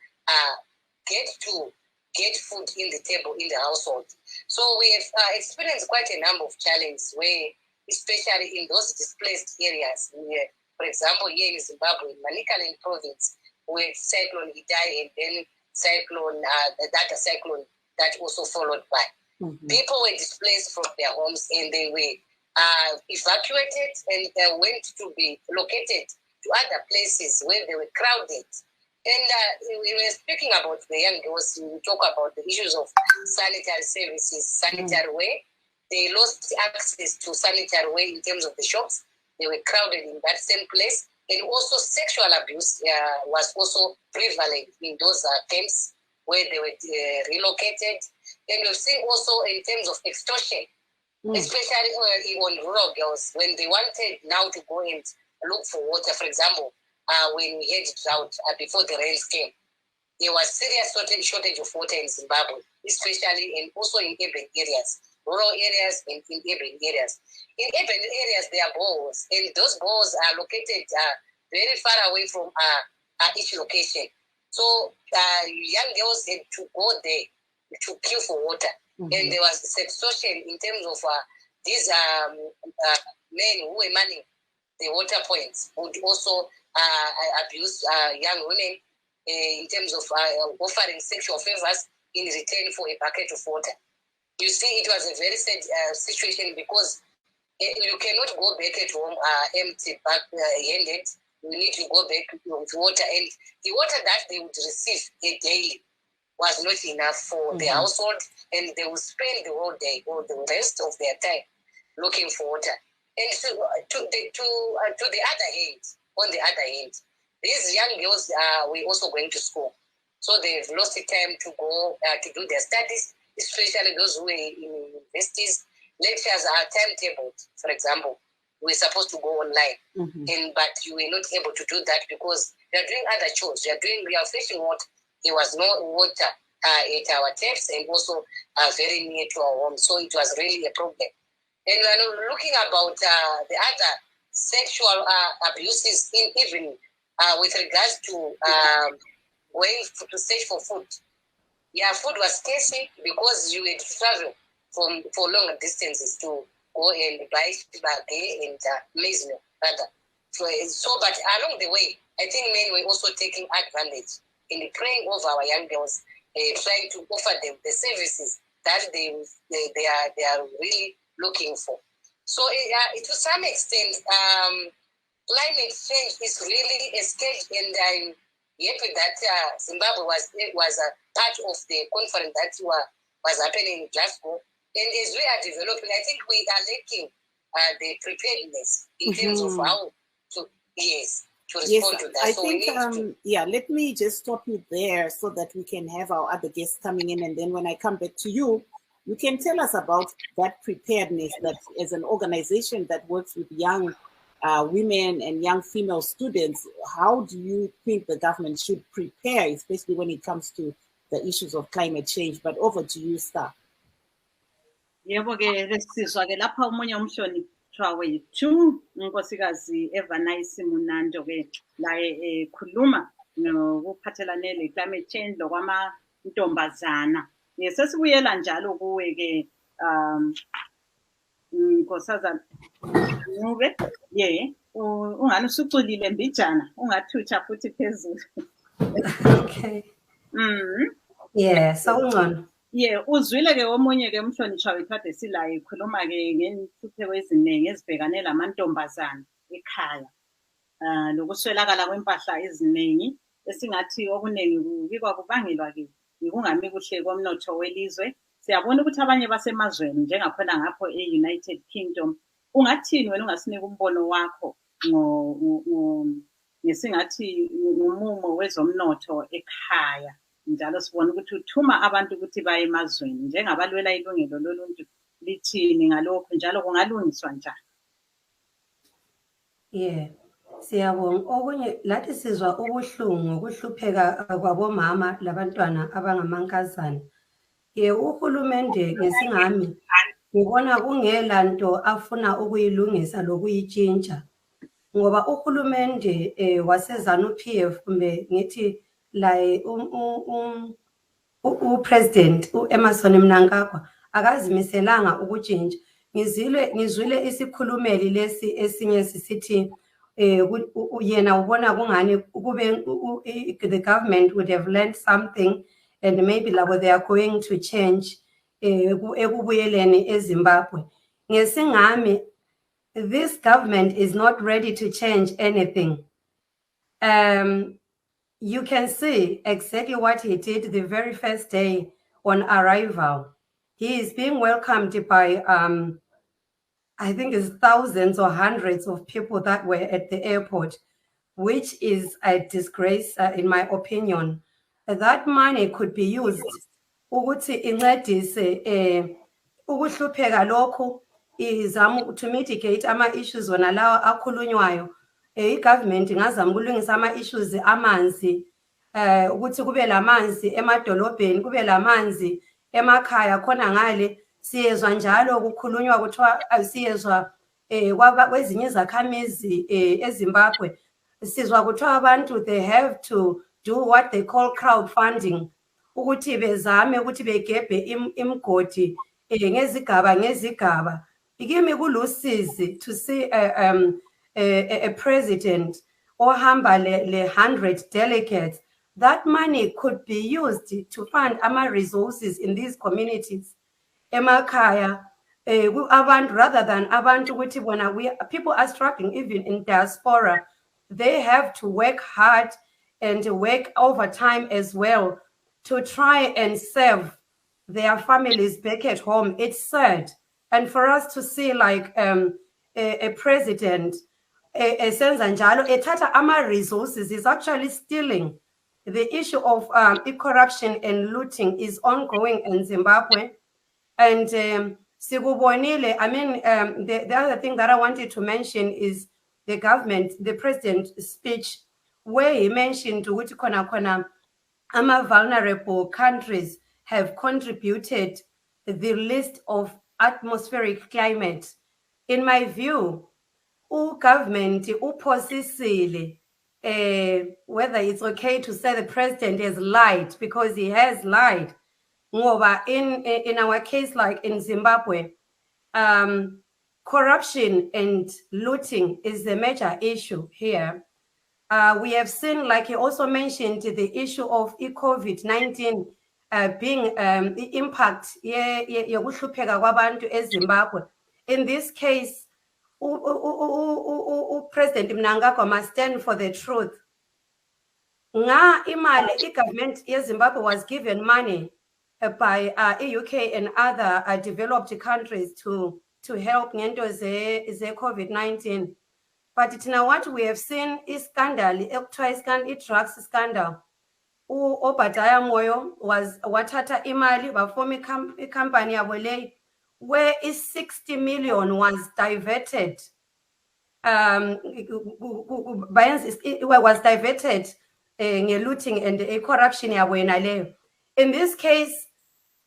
get food in the table in the household. So we have experienced quite a number of challenges, where, especially in those displaced areas, for example, here in Zimbabwe, in Mhlanga-Nyahuye province, with cyclone Idai and then cyclone, the data cyclone that also followed by. People were displaced from their homes, and they were evacuated and went to be located to other places where they were crowded. And we were speaking about the young girls. We talk about the issues of sanitary services, sanitary way. They lost access to sanitary way in terms of the shops. They were crowded in that same place. And also sexual abuse was also prevalent in those camps where they were relocated. And we've seen also in terms of extortion, especially on rural girls, when they wanted now to go and look for water. For example, when we had drought before the rains came, there was serious shortage of water in Zimbabwe, especially and also in urban areas, rural areas and in urban areas. In urban areas, there are boreholes, and those boreholes are located very far away from each location. So young girls had to go there to queue for water. And there was sextortion in terms of these men who were manning the water points would also abuse young women in terms of offering sexual favors in return for a bucket of water. You see, it was a very sad situation because you cannot go back at home empty handed. You need to go back with water, and the water that they would receive daily was not enough for the household, and they would spend the whole day or the rest of their time looking for water. And to the other hand, on the other hand, these young girls were also going to school, so they've lost the time to go to do their studies, especially those who were in universities. Lectures are timetabled, for example. We're supposed to go online, but you were not able to do that because they are doing other chores. We are fetching water. There was no water at our taps and also very near to our home. So it was really a problem. And we're looking about the other sexual abuses, even with regards to going to search for food. Yeah, food was scarce because you had to travel for longer distances to go and buy spaghetti and maize meal, rather. So, but along the way, I think men were also taking advantage in preying over our young girls, trying to offer them the services that they are really looking for. So, to some extent, climate change is really a stage, and I'm happy that Zimbabwe was a part of the conference that was happening in Glasgow. And as we are developing, I think we are lacking the preparedness in terms of how to respond to that. I so think, let me just stop you there so that we can have our other guests coming in. And then when I come back to you, you can tell us about that preparedness that as an organization that works with young women and young female students, how do you think the government should prepare, especially when it comes to the issues of climate change? But over to you, Star. Yebo ke lesizwa ke lapha umunye umhlonishwa wethu unkosikazi Evernice Munando ke laye ekhuluma ngokuphathelane le climate change lokwamantombazana. Sesibuyela njalo kuwe ke Nkosazana Ncube ungani usuculile mbijana ungathutsha futhi phezulu. Okay. So ungcono. Uzwile ke omunye ke umhlonishwa wethu ade silaye ikhuluma ke ngenhlupheko eziningi ezibhekane lamantombazana ekhaya. Lokuswelakala kwempahla eziningi esingathi okuningi kubikwa kubangelwa ke ukungami kuhle komnotho welizwe. Siyabona ukuthi abanye basemazweni njengakhona ngapho e-United Kingdom. Ungathini wena ungasinika umbono wakho ngesingathi umumo wezomnotho ekhaya? Njalo sibona ukuthi uthuma abantu ukuthi baye emazweni njengabalwela ilungelo loluntu lithini ngalokho njalo kungalungiswa njani? Siyabonga. Okunye lathi sizwa ubuhlungu ukuhlupheka kwabomama labantwana abangamankazana. Uhulumende ngesingami ngibona kungela nto afuna ukuyilungisa lokuyitshintsha ngoba uhulumende waseZANU-PF kumbe ngithi like President Emmerson Mnangagwa akazimiselanga ukutshintsha. Ngizwile isikhulumeli lesi esinye sisithi yena ubona kungani kube the government would have learned something and maybe labo they are going to change ekubuyeleni eZimbabwe. Ngesingami, this government is not ready to change anything. You can see exactly what he did the very first day on arrival. He is being welcomed by, I think it's thousands or hundreds of people that were at the airport, which is a disgrace, in my opinion. That money could be used ukuthi incedise ukuhlupheka lokho izama to mitigate ama-issues wona lawa akhulunywayo. I-government ingazama ukulungisa ama-issues amanzi, ukuthi kube lamanzi emadolobheni, kube lamanzi emakhaya khona ngale. Siyezwa njalo kukhulunywa kuthiwa siyezwa kwezinye izakhamizi eZimbabwe sizwa kuthiwa abantu they have to do what they call crowdfunding. Ukuthi bezame ukuthi begebhe imgodi ngezigaba. Igimi kulusizi to see a president ohamba le 100 delegates. That money could be used to fund our resources in these communities. Emakhaya, abantu, rather than abantu ukuthi bona people are struggling even in diaspora. They have to work hard and work overtime as well to try and serve their families back at home. It's sad. And for us to see like a president, esenza njalo, ethatha ama resources, is actually stealing. The issue of corruption and looting is ongoing in Zimbabwe. And Sigubonile, I mean, the other thing that I wanted to mention is the government, the president's speech, where he mentioned to which vulnerable countries have contributed the list of atmospheric climate. In my view, government uphosisile, whether it's okay to say the president has lied, because he has lied. In our case, like in Zimbabwe, corruption and looting is the major issue here. We have seen, like he also mentioned, the issue of COVID-19 being the impact yokuhlupheka kwabantu eZimbabwe. In this case, President Mnangagwa must stand for the truth. Imali, government of Zimbabwe was given money by UK and other developed countries to help ngento ze COVID-19. But it's now what we have seen is scandal, drugs scandal. Obadiah Moyo was watata imali bafomi company yabo where is 60 million was diverted. Was diverted looting and corruption yabo. In this case,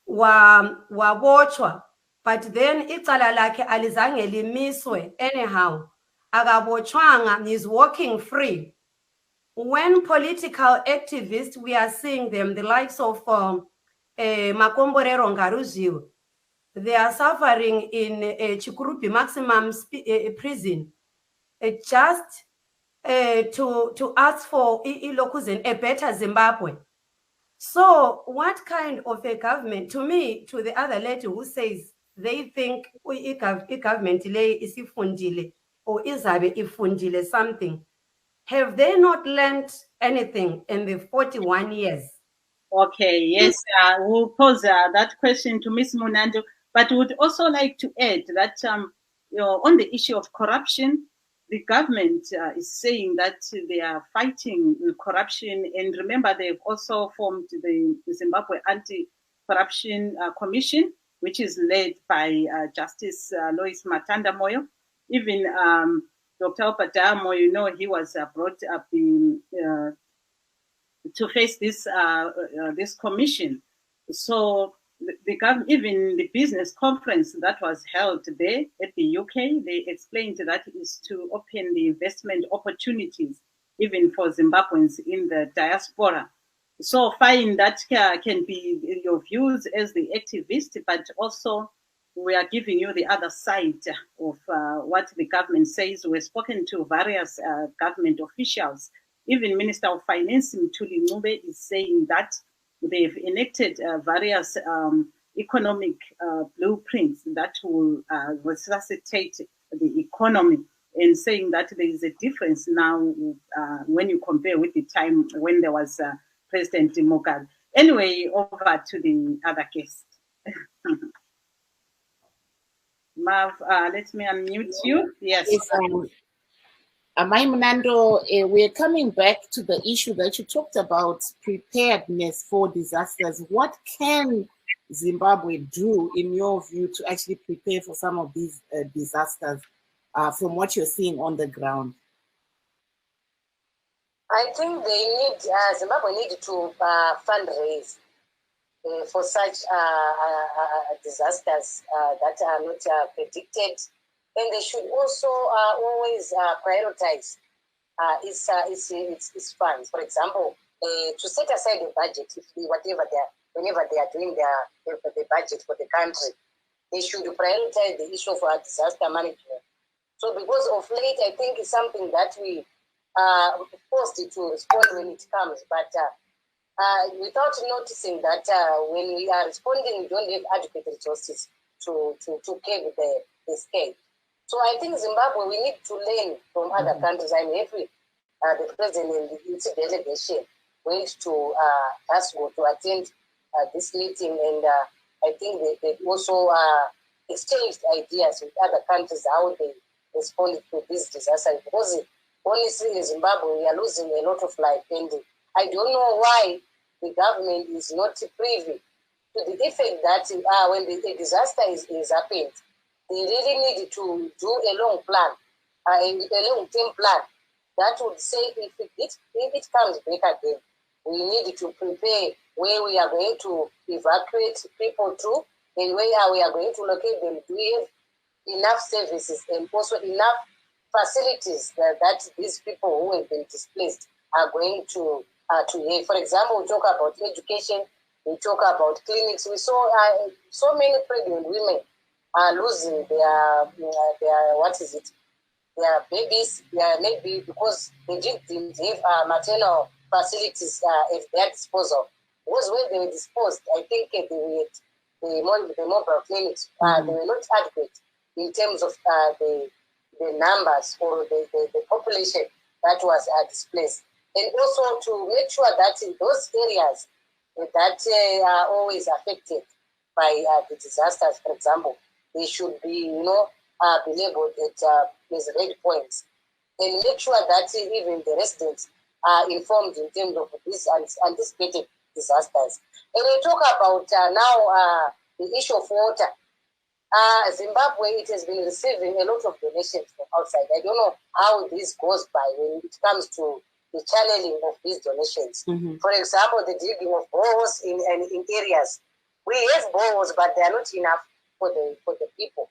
wabotshwa, but then icala lakhe alizange limiswe anyhow. Agabotshwanga is walking free. When political activists, we are seeing them, the likes of Makomborero Ngaruziwe, they are suffering in Chikurupi maximum prison, just to ask for a better Zimbabwe. So what kind of a government, to me, to the other lady who says they think government is ifundile or izabe ifundile something, have they not learned anything in the 41 years? Okay, yes, we'll pose that question to Ms. Munando, but would also like to add that on the issue of corruption, the government is saying that they are fighting corruption, and remember they've also formed the Zimbabwe Anti-Corruption Commission, which is led by Justice Lois Matanda Moyo. Even Dr. Obadiah Moyo, he was brought up to face this this commission. So the government, even the business conference that was held there at the UK, they explained that it is to open the investment opportunities even for Zimbabweans in the diaspora. So fine, that can be your views as the activist, but also we are giving you the other side of what the government says. We've spoken to various government officials. Even Minister of Finance, Mthuli Ncube, is saying that they've enacted various economic blueprints that will resuscitate the economy, and saying that there is a difference now when you compare with the time when there was President Mugabe. Anyway, over to the other guest. Marv, let me unmute you. Yes. Munando, we're coming back to the issue that you talked about, preparedness for disasters. What can Zimbabwe do, in your view, to actually prepare for some of these disasters from what you're seeing on the ground? I think they need, Zimbabwe need to fundraise for such disasters that are not predicted. And they should also always prioritize its funds. For example, to set aside a budget whenever they are doing the budget for the country. They should prioritize the issue of disaster management. So because of late, I think it's something that we are forced to respond when it comes, but without noticing that when we are responding, we don't have adequate resources to curb the scale. So I think Zimbabwe, we need to learn from other countries. I'm happy the president and its delegation went to Glasgow to attend this meeting, and I think they also exchanged ideas with other countries how they responded to this disaster. Because honestly, in Zimbabwe, we are losing a lot of life, and I don't know why the government is not privy to the effect that when the disaster is happened, they really need to do a long plan, a long-term plan that would say if it comes back again, we need to prepare where we are going to evacuate people to and where we are going to locate them. Do we have enough services and also enough facilities that these people who have been displaced are going to have? For example, we talk about education, we talk about clinics. We saw so many pregnant women are losing their babies, maybe because they didn't have maternal facilities at their disposal. Because when they were disposed, I think the mobile clinics, they were not adequate in terms of the numbers or the population that was displaced. And also to make sure that in those areas that are always affected by the disasters, for example, they should be, be labeled at these red points, and make sure that even the residents are informed in terms of these anticipated disasters. And we talk about now the issue of water. Zimbabwe, it has been receiving a lot of donations from outside. I don't know how this goes by when it comes to the channeling of these donations. For example, the digging of boreholes in areas. We have boreholes, but they are not enough for the people.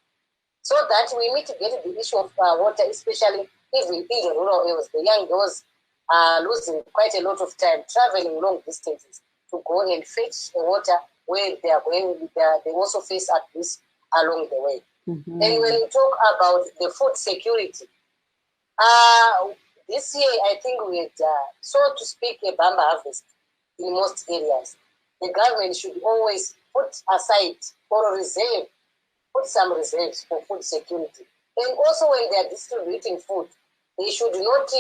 So that we mitigate the issue of water, especially even in the rural areas. The young girls are losing quite a lot of time traveling long distances to go and fetch water where they are going. They also face abuse along the way. And when we talk about the food security, this year I think we had, so to speak, a bamba harvest in most areas. The government should always put aside or put some reserves for food security. And also when they are distributing food, they should not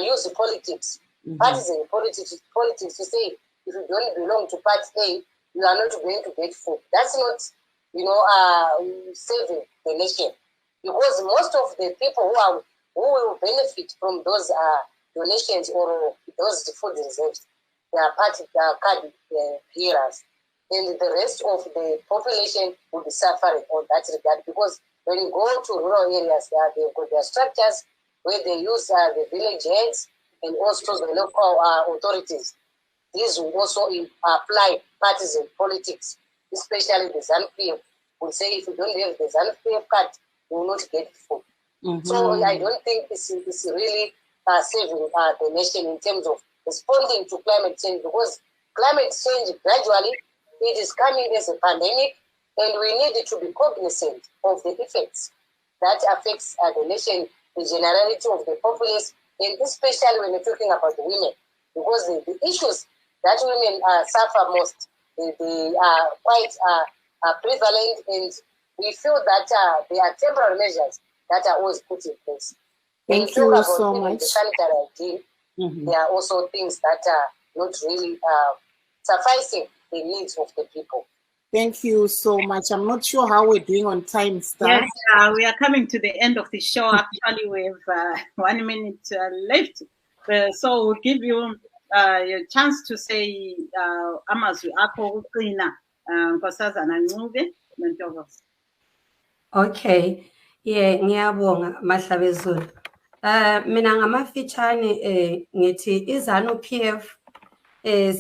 use politics, partisan politics to say, if you don't belong to Part A, you are not going to get food. That's not, saving the nation. Because most of the people who will benefit from those donations or those food reserves, they are card bearers. And the rest of the population will be suffering on that regard, because when you go to rural areas, they've got their structures where they use the village heads and also the local authorities. These will also apply partisan politics, especially the ZANU-PF will say if you don't have the ZANU-PF card, you will not get food. So I don't think it's really saving the nation in terms of responding to climate change, because climate change gradually, it is coming as a pandemic, and we need to be cognizant of the effects that affects the nation, the generality of the populace, and especially when we're talking about the women, because the issues that women suffer most, they are quite prevalent, and we feel that there are temporary measures that are always put in place. Thank you so much. The sanitary hygiene, there are also things that are not really sufficing the needs of the people. Thank you so much. I'm not sure how we're doing on time, Star. Yes, we are coming to the end of the show. Actually, we have 1 minute left. So we'll give you a chance to say amazwi akho uqina nkosazana Ncube Nontokozo. Okay. Yeah, ngiyabonga Mahlabezulu. Mina ngamafitshane ngithi iZANU-PF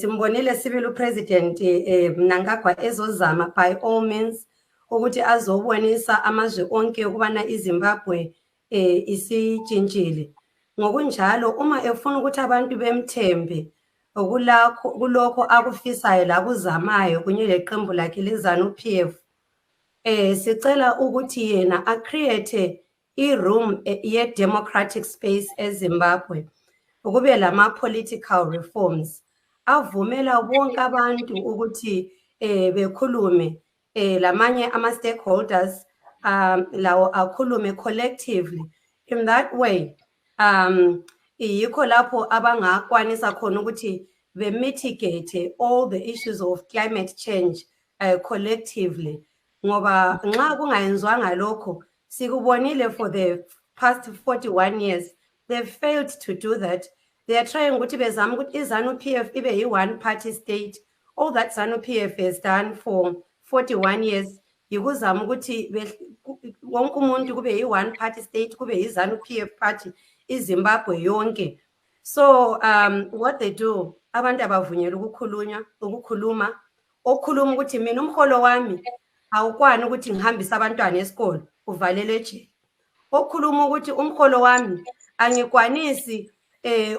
simbonile sibili uPresident Mnangagwa ezozama by all means ukuthi azobonisa amazwe onke ukubana iZimbabwe isitshintshile. Ngokunjalo uma efuna ukuthi abantu bemthembe kulokho akufisayo lakuzamayo kunye leqembu lakhe leZANU-PF. Sicela ukuthi yena acreate i-room ye-democratic space eZimbabwe, kube lama-political reforms avumela bonke abantu ukuthi bekhulume, lamanye ama-stakeholders lawo akhulume collectively. In that way, yikho lapho abangakwanisa khona ukuthi mitigate all the issues of climate change collectively. Ngoba nxa kungayenzwanga lokho, sikubonile for the past 41 years, they've failed to do that. They are trying ukuthi bezama ukuthi iZANU-PF ibe yi-one party state. All that ZANU-PF has done for 41 years, yikuzama ukuthi wonke umuntu kube yi-one party state, kube yi-ZANU-PF party, iZimbabwe yonke. So what they do, abantu abavunyelwa ukukhuluma, okhuluma ukuthi mina umholo wami awukwani ukuthi ngihambise abantwana esikole, uvalelwe eje. Okhuluma ukuthi umholo wami angikwanisi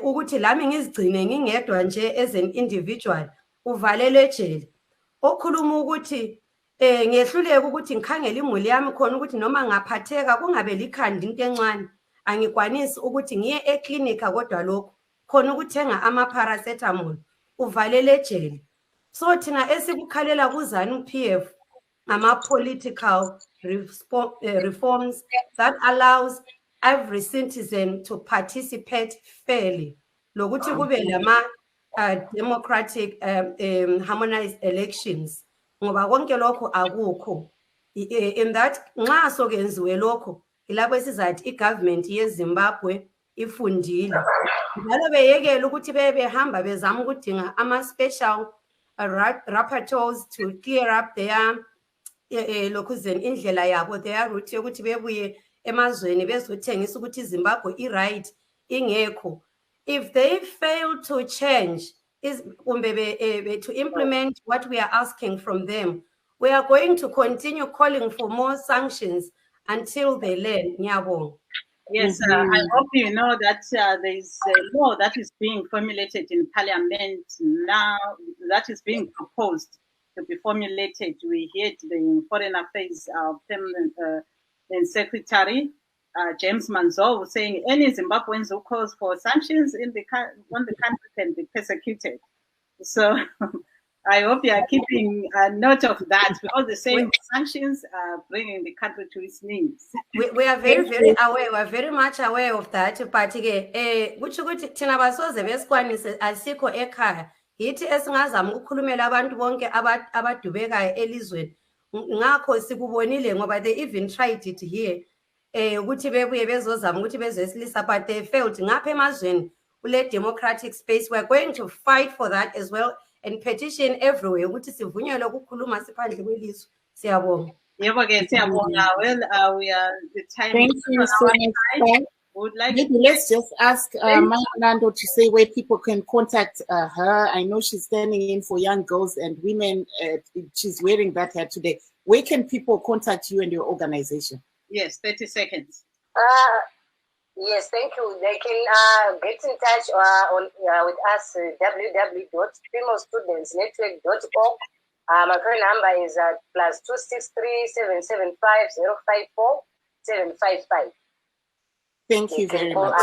ukuthi lami ngizigcine ngingedwa nje as an individual, uvalelwe ejele. Okhuluma ukuthi ngehluleke ukuthi ngikhangele imuli yami khona ukuthi noma ngaphatheka kungabe likhandi into encane, angikwanisi ukuthi ngiye eklinika kodwa lokho khona ukuthenga ama-paracetamol, uvalelwe ejele. So thina esikukhalela kuZANU-PF ama-political reforms that allows every citizen to participate fairly. Lokuthi kube lama democratic harmonized elections. Ngoba konke lokho akukho. In that nxa sokenziwe lokho, ilapho esizathi igovernment yeZimbabwe ifundile. Njalo beyekela ukuthi behamba bezama ukudinga ama-special rapporteurs to clear up their lokhuzeni indlela yabo, their route yokuthi bebuye emazweni bezothengisa ukuthi iZimbabwe i-right ingekho. If they fail to change, to implement what we are asking from them, we are going to continue calling for more sanctions until they learn. Nyabong. Yes, I hope you know that there is a law that is being formulated in Parliament now, that is being proposed to be formulated. We heard the Foreign Affairs Permanent Secretary, James Manzo, saying any Zimbabweans who calls for sanctions on the country can be persecuted. So I hope you are keeping a note of that, because the same sanctions are bringing the country to its knees. We are very, very aware. We are very much aware of that. But which ukuthi thina basoze besikwanise asikho ekhaya. Yithi esingazama ukukhulumela abantu bonke abadubekayo elizweni. Ngakho sikubonile ngoba they even tried it here. Ukuthi bebuye bezozama ukuthi bezesilisa, but they failed. Ngapha emazweni kule democratic space, we are going to fight for that as well and petition everywhere ukuthi sivunyelwe ukukhuluma siphandle kwelizwe. Siyabonga. Yebo ke siyabonga. Well, we are the time. Thank you so much. Would like maybe let's just ask Mhlanga to say where people can contact her. I know she's standing in for young girls and women. She's wearing that hat today. Where can people contact you and your organization? Yes, 30 seconds. Yes, thank you. They can get in touch with us, www.femalestudentsnetwork.org. My phone number is +263 775 054 755. Thank you very much.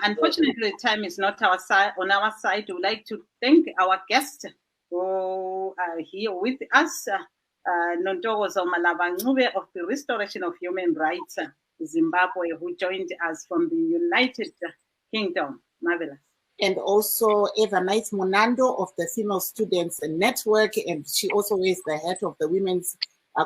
Unfortunately, time is not on our side. We would like to thank our guests who are here with us. Nontokozo Mhlanga-Nyahuye of the Restoration of Human Rights Zimbabwe, who joined us from the United Kingdom. Marvellous. And also Evernice Munando of the Female Students Network, and she also wears the hat of the Women's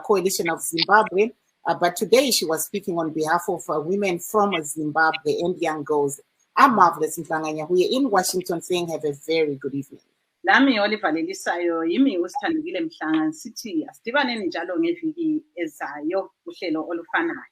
Coalition of Zimbabwe. But today she was speaking on behalf of women from Zimbabwe and young girls. I'm Marvellous Mhlanga-Nyahuye in Washington, saying have a very good evening. Lami olivalelisayo yimi uSthandakile Mhlanga, sithi asidibane njalo ngeviki ezayo uhlelo olufanayo.